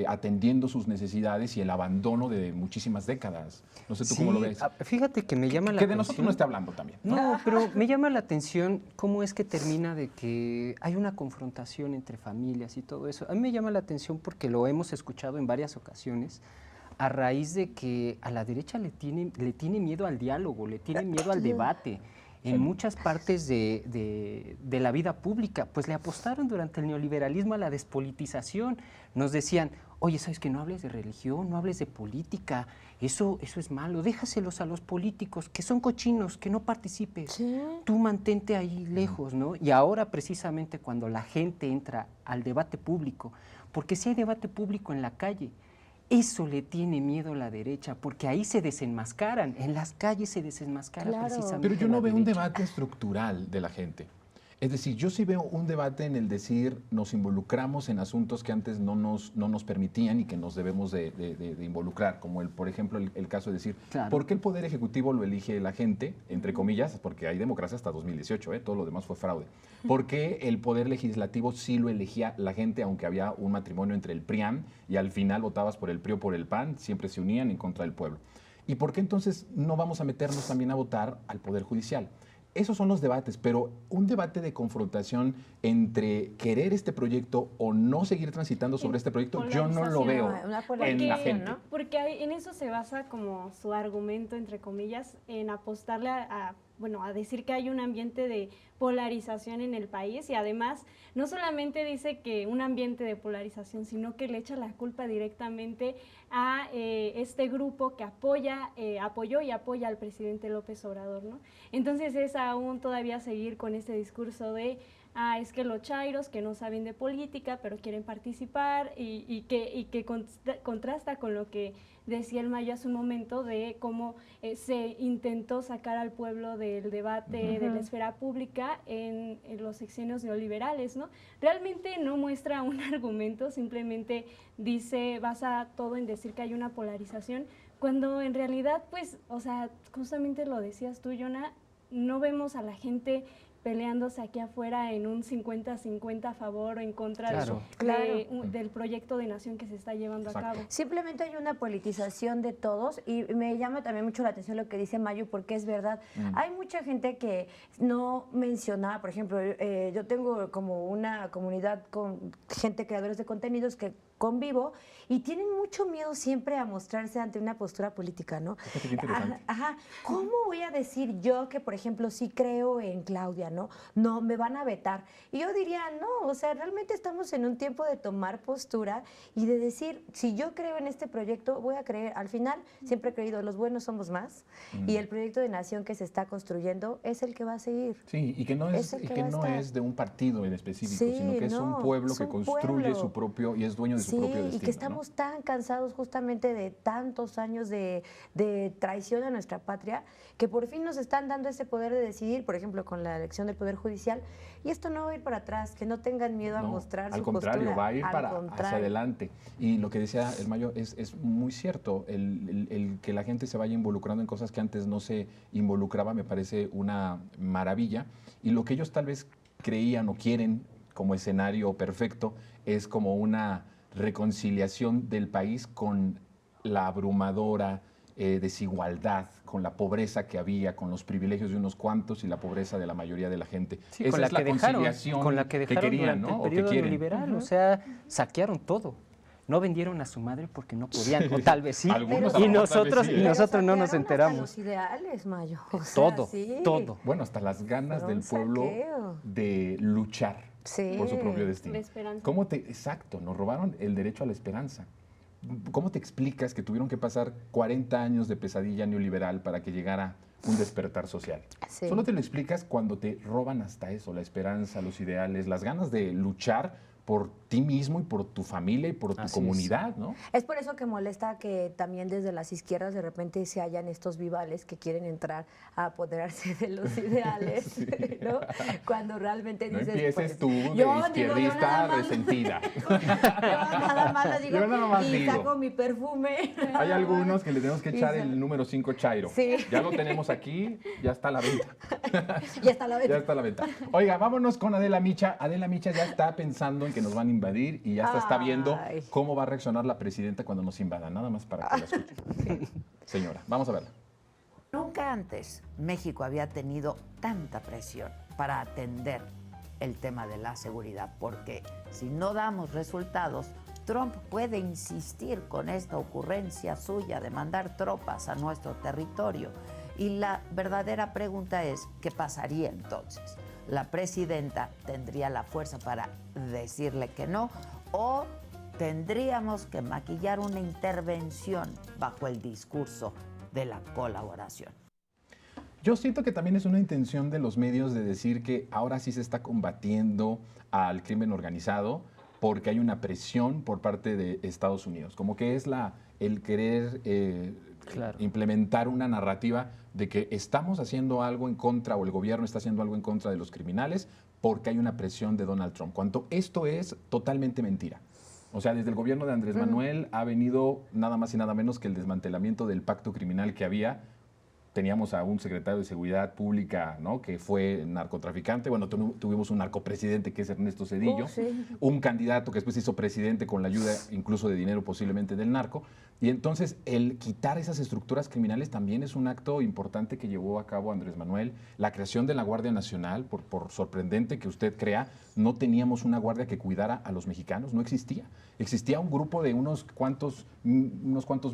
atendiendo sus necesidades y el abandono de muchísimas décadas. No sé tú cómo lo ves. Fíjate que me llama la Que atención. de nosotros no esté hablando también. No, pero me llama la atención cómo es que termina de que hay una confrontación entre familias y todo eso. A mí me llama la atención porque lo hemos escuchado en varias ocasiones a raíz de que a la derecha le tiene miedo al diálogo, le tiene miedo al debate. En muchas partes de la vida pública, pues le apostaron durante el neoliberalismo a la despolitización. Nos decían, oye, ¿sabes que no hables de religión, no hables de política? Eso es malo, déjaselos a los políticos, que son cochinos, que no participes. Sí. Tú mantente ahí lejos, ¿no? Y ahora precisamente cuando la gente entra al debate público, porque si hay debate público en la calle, eso le tiene miedo la derecha, porque ahí se desenmascaran, en las calles se desenmascara Claro. precisamente Pero yo no la veo un derecha. debate estructural de la gente. Es decir, yo sí veo un debate en el decir nos involucramos en asuntos que antes no nos permitían y que nos debemos de involucrar, como por ejemplo el caso de decir, Claro. ¿por qué el Poder Ejecutivo lo elige la gente, entre comillas, porque hay democracia hasta 2018, todo lo demás fue fraude? ¿Por qué el Poder Legislativo sí lo elegía la gente, aunque había un matrimonio entre el PRIAN y al final votabas por el PRI o por el PAN, siempre se unían en contra del pueblo? ¿Y por qué entonces no vamos a meternos también a votar al Poder Judicial? Esos son los debates, pero un debate de confrontación entre querer este proyecto o no seguir transitando sobre este proyecto, yo no lo veo Una en polarización, la gente. ¿no? Porque en eso se basa como su argumento, entre comillas, en apostarle a decir que hay un ambiente de polarización en el país, y además no solamente dice que un ambiente de polarización, sino que le echa la culpa directamente a este grupo que apoyó y apoya al presidente López Obrador, ¿no? Entonces es aún todavía seguir con este discurso de es que los chairos que no saben de política pero quieren participar, y que contrasta con lo que decía el Mayo hace un momento de cómo se intentó sacar al pueblo del debate de la esfera pública en los sexenios neoliberales, ¿no? Realmente no muestra un argumento, simplemente basa todo en decir que hay una polarización, cuando en realidad, pues, o sea, justamente lo decías tú, Jonah, no vemos a la gente peleándose aquí afuera en un 50-50 a favor o en contra del proyecto de nación que se está llevando a cabo. Simplemente hay una politización de todos, y me llama también mucho la atención lo que dice Mayu, porque es verdad. Hay mucha gente que no mencionaba, por ejemplo, yo tengo como una comunidad con gente, creadores de contenidos que convivo, y tienen mucho miedo siempre a mostrarse ante una postura política, ¿no? Ajá. ¿Cómo voy a decir yo que, por ejemplo, sí creo en Claudia, ¿no? No, me van a vetar. Y yo diría, no, o sea, realmente estamos en un tiempo de tomar postura y de decir, si yo creo en este proyecto, voy a creer. Al final, siempre he creído, los buenos somos más, y el proyecto de nación que se está construyendo es el que va a seguir. Sí, y que no es de un partido en específico, sino que es un pueblo que construye su propio, y es dueño de su propio destino. Y que estamos tan cansados justamente de tantos años de traición a nuestra patria, que por fin nos están dando ese poder de decidir, por ejemplo, con la elección del Poder Judicial, y esto no va a ir para atrás, que no tengan miedo a mostrar su postura. Al contrario, va a ir hacia adelante. Y lo que decía el Mayo es muy cierto, el que la gente se vaya involucrando en cosas que antes no se involucraba me parece una maravilla, y lo que ellos tal vez creían o quieren como escenario perfecto es como una reconciliación del país con la abrumadora desigualdad, con la pobreza que había, con los privilegios de unos cuantos y la pobreza de la mayoría de la gente. Sí, Esa con la es la conciliación con la que dejaron querían, durante ¿no? el periodo neoliberal, o sea, saquearon todo. No vendieron a su madre porque no podían, o tal vez sí, y nosotros no nos enteramos. Los ideales, Mayo. O sea, Todo, sí. todo. Bueno, hasta las ganas del pueblo de luchar por su propio destino. La esperanza. Exacto, nos robaron el derecho a la esperanza. ¿Cómo te explicas que tuvieron que pasar 40 años de pesadilla neoliberal para que llegara un despertar social? Sí. Solo te lo explicas cuando te roban hasta eso, la esperanza, los ideales, las ganas de luchar por ti mismo y por tu familia y por tu comunidad, ¿no? Es por eso que molesta que también desde las izquierdas de repente se hallan estos vivales que quieren entrar a apoderarse de los ideales, ¿no? Cuando realmente No dices... empieces pues, tú de izquierdista resentida. Yo nada más lo digo, Yo nada más y digo. saco mi perfume. Hay algunos que le tenemos que echar el número 5 Chairo. Sí. Ya lo tenemos aquí, ya está a la venta. Ya está la venta. Ya está a la venta. Oiga, vámonos con Adela Micha. Adela Micha ya está pensando en que nos van a invadir y ya está viendo cómo va a reaccionar la presidenta cuando nos invadan. Nada más para que la escuchen. Señora, vamos a verla. Nunca antes México había tenido tanta presión para atender el tema de la seguridad, porque si no damos resultados, Trump puede insistir con esta ocurrencia suya de mandar tropas a nuestro territorio. Y la verdadera pregunta es, ¿qué pasaría entonces? ¿La presidenta tendría la fuerza para decirle que no? ¿O tendríamos que maquillar una intervención bajo el discurso de la colaboración? Yo siento que también es una intención de los medios de decir que ahora sí se está combatiendo al crimen organizado porque hay una presión por parte de Estados Unidos. Como que es el querer implementar una narrativa de que estamos haciendo algo en contra o el gobierno está haciendo algo en contra de los criminales porque hay una presión de Donald Trump, cuando esto es totalmente mentira. O sea, desde el gobierno de Andrés Manuel ha venido nada más y nada menos que el desmantelamiento del pacto criminal que había. Teníamos a un secretario de Seguridad Pública, ¿no?, que fue narcotraficante. Bueno, tuvimos un narcopresidente que es Ernesto Zedillo, Sí. un candidato que después se hizo presidente con la ayuda incluso de dinero posiblemente del narco. Y entonces el quitar esas estructuras criminales también es un acto importante que llevó a cabo Andrés Manuel. La creación de la Guardia Nacional, por sorprendente que usted crea, no teníamos una guardia que cuidara a los mexicanos, no existía. Existía un grupo de unos cuantos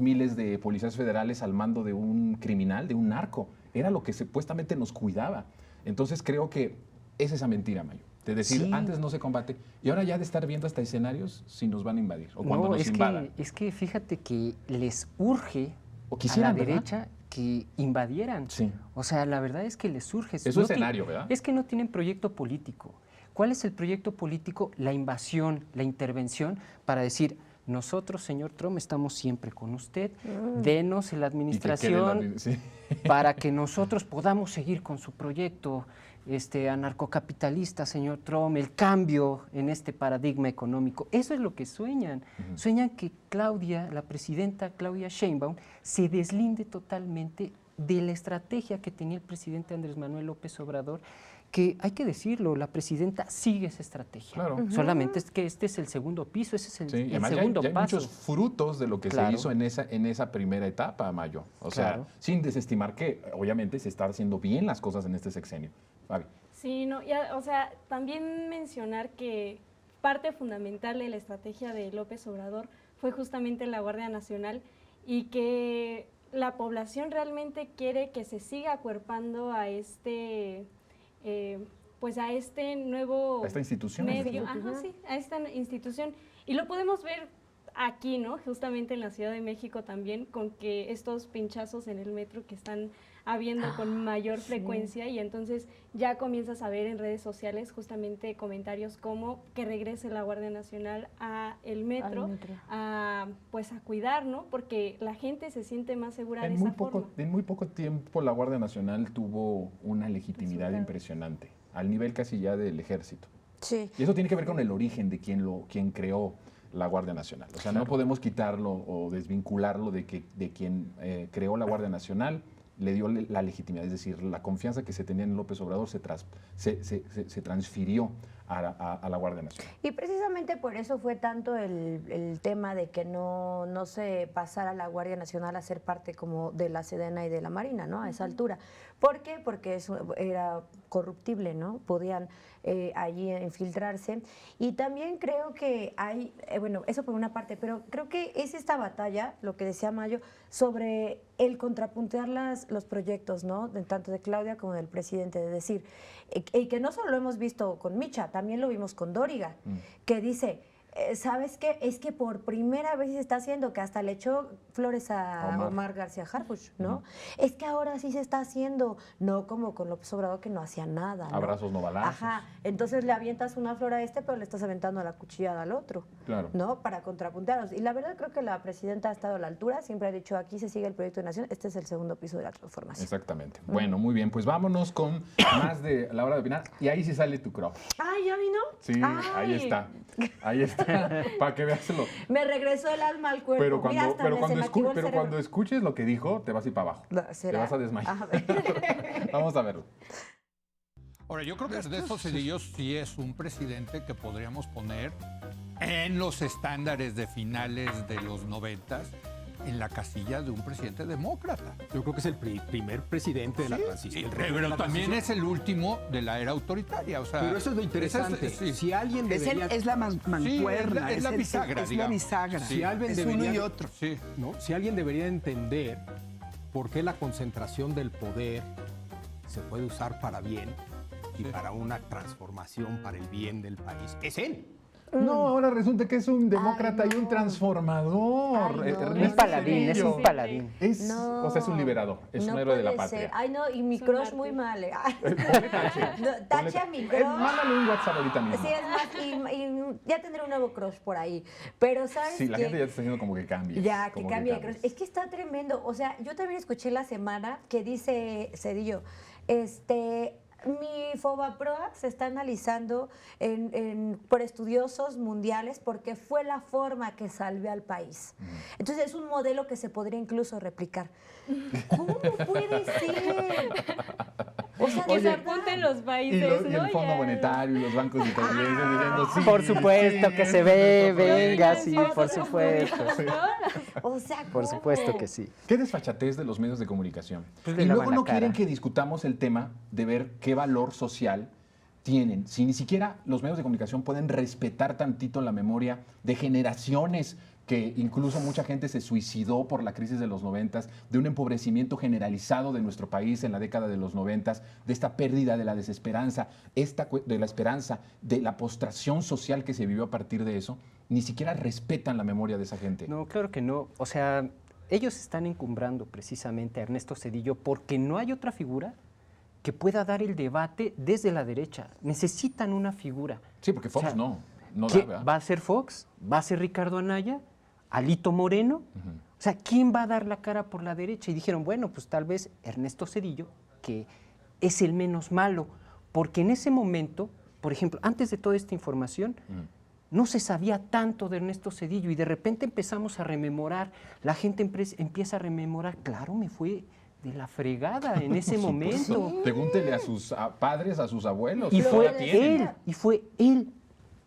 miles de policías federales al mando de un criminal, de un narco. Era lo que supuestamente nos cuidaba. Entonces creo que es esa mentira, Mayo. De decir, Sí. antes no se combate, y ahora ya de estar viendo hasta escenarios si nos van a invadir o cuando No, nos invadan. es que fíjate que les urge O quisieran, a la ¿verdad? derecha que invadieran. Sí. O sea, la verdad es que les urge. Es su No escenario, ¿verdad? Es que no tienen proyecto político. ¿Cuál es el proyecto político? La invasión, la intervención para decir, nosotros, señor Trump, estamos siempre con usted, denos en la Y que quede administración sí. para que nosotros podamos seguir con su proyecto anarcocapitalista, señor Trump, el cambio en este paradigma económico. Eso es lo que sueñan. Sueñan que Claudia, la presidenta Claudia Sheinbaum, se deslinde totalmente de la estrategia que tenía el presidente Andrés Manuel López Obrador, que hay que decirlo, la presidenta sigue esa estrategia. Claro. Solamente es que este es el segundo piso, ese es el, Sí, y el además segundo ya hay paso. muchos frutos de lo que Claro. se hizo en esa primera etapa, Mayo. O sea, Claro. sin desestimar que obviamente se están haciendo bien las cosas en este sexenio. Fabi. Sí, no, ya, o sea, también mencionar que parte fundamental de la estrategia de López Obrador fue justamente la Guardia Nacional y que la población realmente quiere que se siga acuerpando a pues a este nuevo A esta institución. medio, sí, a esta institución. Y lo podemos ver aquí, ¿no? Justamente en la Ciudad de México también, con que estos pinchazos en el metro que están habiendo con mayor frecuencia, y entonces ya comienzas a ver en redes sociales justamente comentarios como que regrese la Guardia Nacional a el metro, pues a cuidar, ¿no? Porque la gente se siente más segura de esa forma. En muy poco tiempo la Guardia Nacional tuvo una legitimidad Resultado. impresionante, al nivel casi ya del ejército. Sí. Y eso tiene que ver con el origen de quien creó la Guardia Nacional. O sea, no podemos quitarlo o desvincularlo de quien creó la Guardia Nacional, le dio la legitimidad, es decir, la confianza que se tenía en López Obrador se transfirió a la Guardia Nacional. Y precisamente por eso fue tanto el tema de que no se pasara la Guardia Nacional a ser parte como de la Sedena y de la Marina, ¿no? A esa altura. ¿Por qué? Porque eso era corruptible, ¿no? Podían allí infiltrarse. Y también creo que hay, bueno, eso por una parte, pero creo que es esta batalla, lo que decía Mayo, sobre el contrapuntear los proyectos, ¿no? Tanto de Claudia como del presidente, de decir, y que no solo lo hemos visto con Micha, también lo vimos con Dóriga, que dice, ¿sabes qué? Es que por primera vez se está haciendo, que hasta le echó flores a Omar García Harfuch, ¿no? Es que ahora sí se está haciendo, no como con López Obrador, que no hacía nada, ¿no? Abrazos no balazos. Ajá, entonces le avientas una flor a pero le estás aventando la cuchillada al otro, Claro. ¿no? Para contrapuntearlos. Y la verdad creo que la presidenta ha estado a la altura, siempre ha dicho, aquí se sigue el proyecto de nación, este es el segundo piso de la transformación. Exactamente. Bueno, muy bien, pues vámonos con más de La Hora de Opinar. Y ahí sí sale tu crush. ¡Ay, ya vino! Sí, Ay. ahí está. Ahí está. Para que veaslo. Me regresó el alma al cuerpo. Pero Mira, hasta se me activó el cerebro. cuando escuches lo que dijo, te vas a ir para abajo. ¿Será? Te vas a desmayar. A ver. Vamos a verlo. Ahora, yo creo que Ernesto Zedillo sí es un presidente que podríamos poner en los estándares de finales de los 90 en la casilla de un presidente demócrata. Yo creo que es el primer presidente de la transición. Sí, pero también es el último de la era autoritaria. O sea, pero eso es lo interesante. Si alguien debería... Es la mancuerna. Es la bisagra, es la bisagra. Si alguien es debería, uno y otro. Sí. ¿no? Si alguien debería entender por qué la concentración del poder se puede usar para bien y para una transformación para el bien del país, es él. No, ahora resulta que es un demócrata y un transformador. Ay, no. Un paladín, es un paladín. O sea, es un liberador, es un héroe de la patria. Ser. Ay, no, y mi crush muy mal. Ponle tache. No, tache a mi crush. Mándale un WhatsApp ahorita mismo. Sí, es más, y ya tendré un nuevo crush por ahí. Pero, ¿sabes Sí, la qué? gente ya te está diciendo como que cambie. Ya, que cambie de crush. Es que está tremendo. O sea, yo también escuché la semana que dice Zedillo, Mi Fobaproa se está analizando por estudiosos mundiales porque fue la forma que salvé al país. Entonces es un modelo que se podría incluso replicar. ¿Cómo puede ser? O sea, Que de se verdad. apunten los Y, países, y ¿no? el Fondo Ya. Monetario y los bancos italianos diciendo sí. Por supuesto que se ve, venga, sí, por Por supuesto. O sea, Por ¿cómo? supuesto que sí. Qué desfachatez de los medios de comunicación. Pues le y luego lavan la no quieren cara. que discutamos el tema de ver qué valor social tienen. Si ni siquiera los medios de comunicación pueden respetar tantito la memoria de generaciones que incluso mucha gente se suicidó por la crisis de los 90s, de un empobrecimiento generalizado de nuestro país en la década de los 90s, de esta pérdida de la desesperanza, de la esperanza, de la postración social que se vivió a partir de eso, ni siquiera respetan la memoria de esa gente. No, claro que no. O sea, ellos están encumbrando precisamente a Ernesto Zedillo porque no hay otra figura que pueda dar el debate desde la derecha. Necesitan una figura. Sí, porque Fox O sea, no da, ¿Qué? ¿verdad? ¿Va a ser Fox? ¿Va a ser Ricardo Anaya? ¿Alito Moreno? O sea, ¿quién va a dar la cara por la derecha? Y dijeron, bueno, pues tal vez Ernesto Zedillo, que es el menos malo, porque en ese momento, por ejemplo, antes de toda esta información, no se sabía tanto de Ernesto Zedillo y de repente empezamos a rememorar, la gente empieza a rememorar, claro, me fue de la fregada en ese Por momento. supuesto. Pregúntele a sus padres, a sus abuelos. Y todavía tienen. fue él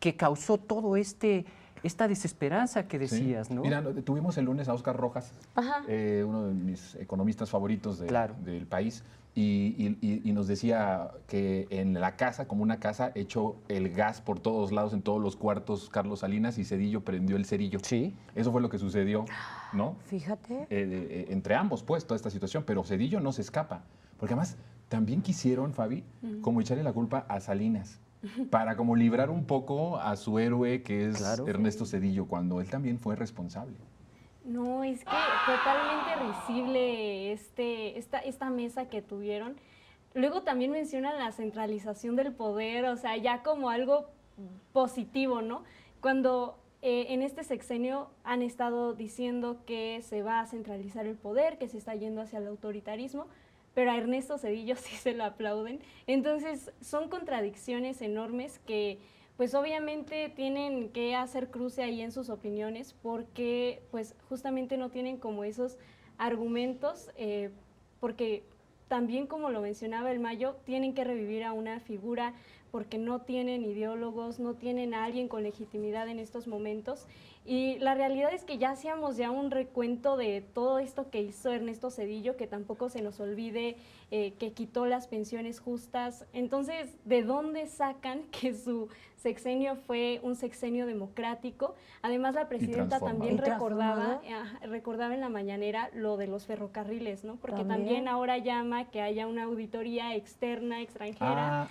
que causó todo esta desesperanza que decías, Sí. ¿no? Mira, tuvimos el lunes a Óscar Rojas, Ajá. uno de mis economistas favoritos Claro. del país, y nos decía que en la casa, como una casa, echó el gas por todos lados, en todos los cuartos, Carlos Salinas, y Zedillo prendió el cerillo. Sí. Eso fue lo que sucedió, ¿no? Fíjate. Entre ambos, pues, toda esta situación, pero Zedillo no se escapa, porque además también quisieron, Fabi, como echarle la culpa a Salinas, para como librar un poco a su héroe, que es Claro. Ernesto Zedillo, cuando él también fue responsable. No, es que totalmente risible esta mesa que tuvieron. Luego también mencionan la centralización del poder, o sea, ya como algo positivo, ¿no? Cuando en este sexenio han estado diciendo que se va a centralizar el poder, que se está yendo hacia el autoritarismo, pero a Ernesto Zedillo sí se lo aplauden. Entonces, son contradicciones enormes que pues obviamente tienen que hacer cruce ahí en sus opiniones porque pues justamente no tienen como esos argumentos, porque también como lo mencionaba el Mayo, tienen que revivir a una figura porque no tienen ideólogos, no tienen a alguien con legitimidad en estos momentos. Y la realidad es que ya hacíamos ya un recuento de todo esto que hizo Ernesto Zedillo, que tampoco se nos olvide que quitó las pensiones justas. Entonces, ¿de dónde sacan que su sexenio fue un sexenio democrático? Además, la presidenta también recordaba en la mañanera lo de los ferrocarriles, ¿no? Porque también ahora llama que haya una auditoría externa, extranjera,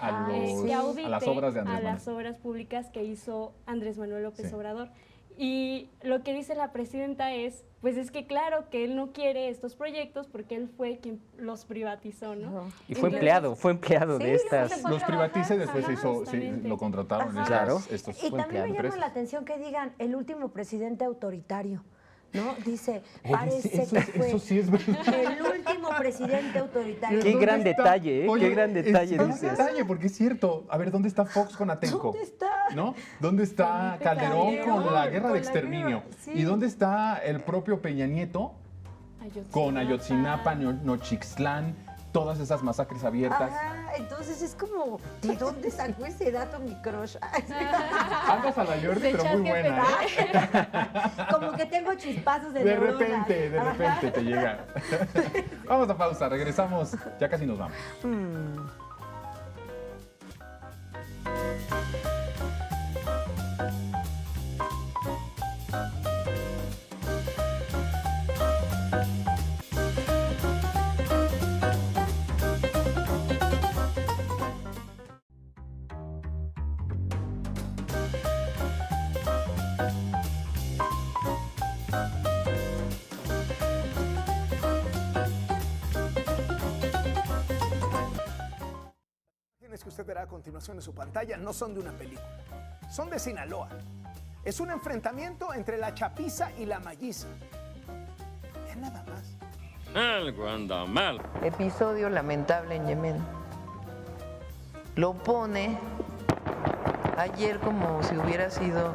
que audite a las obras de Andrés a Manuel. las obras públicas que hizo Andrés Manuel López Sí. Obrador. Y lo que dice la presidenta es, pues es que claro que él no quiere estos proyectos porque él fue quien los privatizó, ¿no? Y fue empleado Sí, de estas. se fue a Los privatiza y después Ajá, lo contrataron. Ajá. Claro. Estos Y también me llama empresas. la atención que digan el último presidente autoritario, ¿no? Dice, Oye, parece eso- que fue eso sí es verdad. el último presidente autoritario. Qué ¿Dónde gran está? detalle, ¿eh? Oye, Qué gran detalle es un dices. detalle, porque es cierto. A ver, ¿dónde está Fox con Atenco? ¿Dónde está? ¿No? ¿Dónde está Felipe Calderón Calderón, con la guerra con de la exterminio? guerra, sí. ¿Y dónde está el propio Peña Nieto con Ayotzinapa, Nochixtlán, todas esas masacres abiertas? Ajá, entonces es como, ¿de dónde sacó ese dato mi crush? Andas a la Jordi, pero muy buena, ¿eh? Como que tengo chispazos de De neuronas. repente te llega. Vamos a pausa, regresamos, ya casi nos vamos. Las imágenes que usted verá a continuación en su pantalla no son de una película, son de Sinaloa. Es un enfrentamiento entre la chapiza y la malliza. Vean nada más. Algo anda mal. Episodio lamentable en Yemen. lo pone ayer como si hubiera sido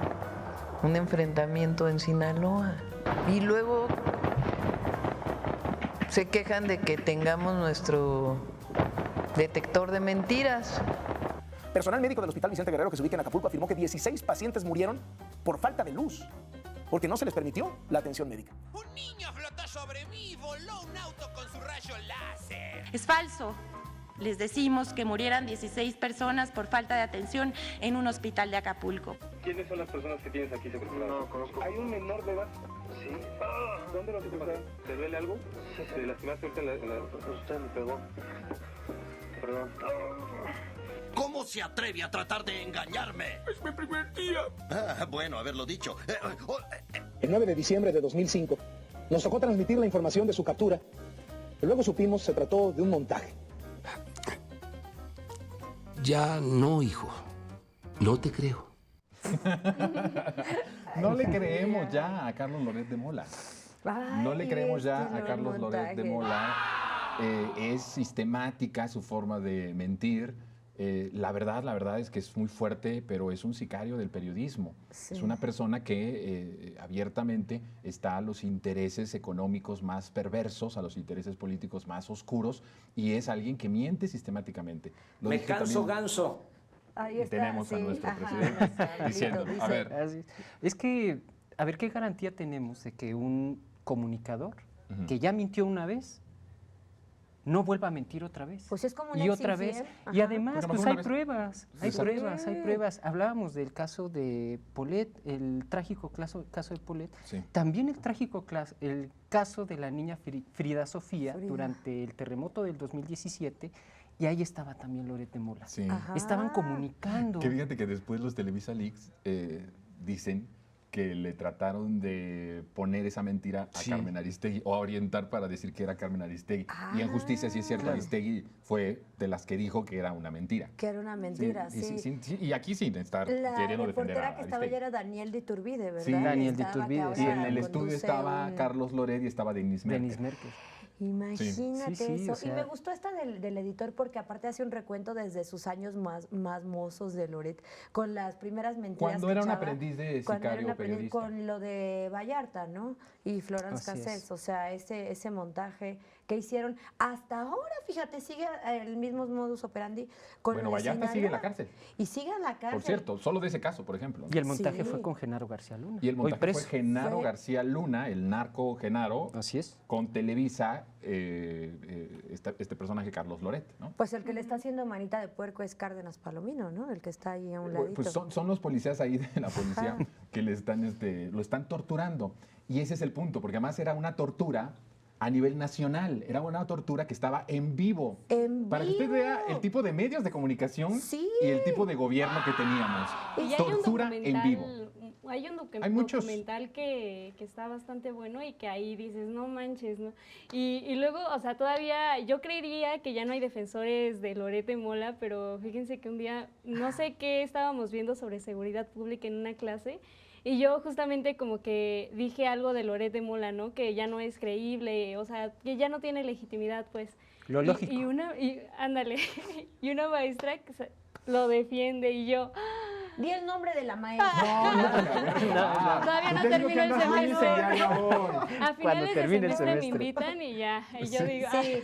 un enfrentamiento en Sinaloa. Y luego se quejan de que tengamos nuestro detector de mentiras. Personal médico del Hospital Vicente Guerrero, que se ubica en Acapulco, afirmó que 16 pacientes murieron por falta de luz, porque no se les permitió la atención médica. Un niño flotó sobre mí y voló un auto con su rayo láser. Es falso. Les decimos que murieran 16 personas por falta de atención en un hospital de Acapulco. ¿Quiénes son las personas que tienes aquí secuestradas? No conozco. ¿Hay un menor de edad? Sí. ¿Dónde lo secuestraron? ¿Te duele algo? Sí. ¿Te lastimaste ahorita en la... Usted me pegó. Perdón. ¿Cómo se atreve a tratar de engañarme? Es mi primer día. Bueno, haberlo dicho. El 9 de diciembre de 2005 nos tocó transmitir la información de su captura. Luego supimos se trató de un montaje. Ya no, hijo. No te creo. No le creemos ya a Carlos Loret de Mola. No le creemos ya a Carlos Loret de Mola. Es sistemática su forma de mentir. La verdad es que es muy fuerte, pero es un sicario del periodismo. Sí. Es una persona que abiertamente está a los intereses económicos más perversos, a los intereses políticos más oscuros, y es alguien que miente sistemáticamente. Me canso ganso. Ahí está, tenemos a nuestro presidente diciendo, a ver. Es que, a ver, ¿qué garantía tenemos de que un comunicador que ya mintió una vez no vuelva a mentir otra vez? Pues es como un y otra vez. Y además, Pero pues una hay vez. pruebas, hay pruebas. Hablábamos del caso de Polet, el trágico caso de Polet. Sí. También el caso de la niña Frida Sofía durante el terremoto del 2017. Y ahí estaba también Loret de Mola. Sí. Estaban comunicando. Que fíjate que después los Televisa Leaks dicen que le trataron de poner esa mentira a Carmen Aristegui o a orientar para decir que era Carmen Aristegui. Y en justicia, sí es cierto, Aristegui fue de las que dijo que era una mentira. Que era una mentira, sí. Y aquí sin estar La queriendo defender a reportera que estaba Aristegui. ya era Daniel de Iturbide, ¿verdad? Sí, Daniel de Iturbide. Y en el estudio estaba Carlos Loret y estaba Denis Merkel. Imagínate eso. o sea, y me gustó esta del editor porque aparte hace un recuento desde sus años más mozos de Loret, con las primeras mentiras Cuando que era un echaba, aprendiz de cuando era un sicario aprendiz, periodista. con lo de Vallarta, ¿no? Y Florence Así Cassés, es. o sea, ese montaje que hicieron. Hasta ahora, fíjate, sigue el mismo modus operandi con Bueno, lo de Vallarta sigue en la Sinaloa. cárcel. Y sigue en la cárcel. Por cierto, solo de ese caso, por ejemplo. Y el montaje Sí. fue con Genaro García Luna. Y el hoy montaje fue preso. Genaro García Luna, el narco Genaro, Así es. con Televisa, este personaje Carlos Loret, ¿no? Pues el que le está haciendo manita de puerco es Cárdenas Palomino, ¿no? El que está ahí a un ladito. Pues son los policías ahí de la policía que le están, lo están torturando. Y ese es el punto, porque además era una tortura a nivel nacional, era una tortura que estaba en vivo. Para que usted vea el tipo de medios de comunicación y el tipo de gobierno que teníamos. Y hay Tortura un en vivo. Hay un Hay muchos. documental que está bastante bueno y que ahí dices, no manches, ¿no? Y luego, o sea, todavía yo creería que ya no hay defensores de Loret de Mola, pero fíjense que un día, no sé qué estábamos viendo sobre seguridad pública en una clase, y yo justamente como que dije algo de Loret de Mola, ¿no? Que ya no es creíble, o sea, que ya no tiene legitimidad, pues. Lo lógico. Ándale, y una maestra que lo defiende y yo... Di el nombre de la maestra. Todavía no termino el semestre. A finales de termine el semestre me semestre. invitan y ya. Y yo digo, Sí,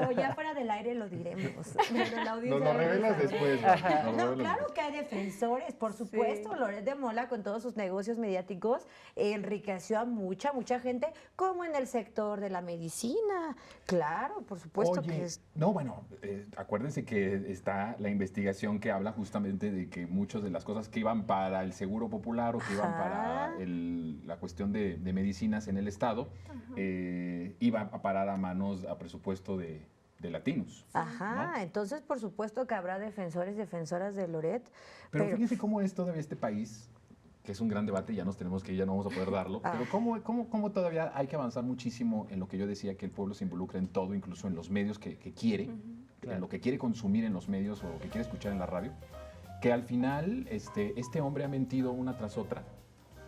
o ya fuera del aire lo diremos. Pero la audiencia Nos lo revelas después. No, claro que hay defensores, por supuesto. Loret de Mola, con todos sus negocios mediáticos, enriqueció a mucha gente, como en el sector de la medicina. Claro, por supuesto. Oye, que es. no, bueno, acuérdense que está la investigación que habla justamente de que muchas de las cosas que iban para el Seguro Popular o que iban para la cuestión de medicinas en el Estado, iba a parar a presupuesto de latinos. Ajá, entonces por supuesto que habrá defensoras de Loret. Pero fíjense cómo es todavía este país, que es un gran debate, ya nos tenemos que ir, ya no vamos a poder darlo, pero cómo todavía hay que avanzar muchísimo en lo que yo decía, que el pueblo se involucra en todo, incluso en los medios que quiere, en lo que quiere consumir en los medios o lo que quiere escuchar en la radio, que al final este hombre ha mentido una tras otra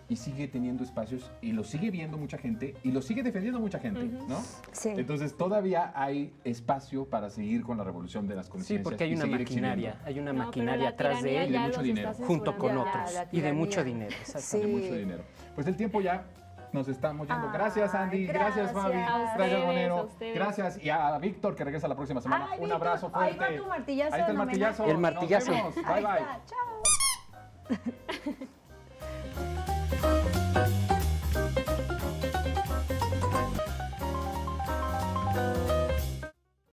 y sigue teniendo espacios y lo sigue viendo mucha gente y lo sigue defendiendo mucha gente, ¿no? Sí. Entonces todavía hay espacio para seguir con la revolución de las Sí, conciencias. porque hay y una seguir maquinaria, exhibiendo. hay una No, pero maquinaria la atrás de tiranía él, y de ya mucho los dinero. está junto con censurando. otros, la y de mucho tiranía. dinero. De Exactamente. mucho dinero. Pues el tiempo ya nos estamos yendo. Gracias, Ay, Andy. Gracias, Fabi. gracias. A Gracias, ustedes, Manero. a ustedes. Gracias. Y a Víctor, que regresa la próxima semana. Ay, Un Víctor, abrazo ahí fuerte. va tu martillazo Ahí está el en homenaje. martillazo. El martillazo. Nos vemos. Ahí Bye, bye. está, chao.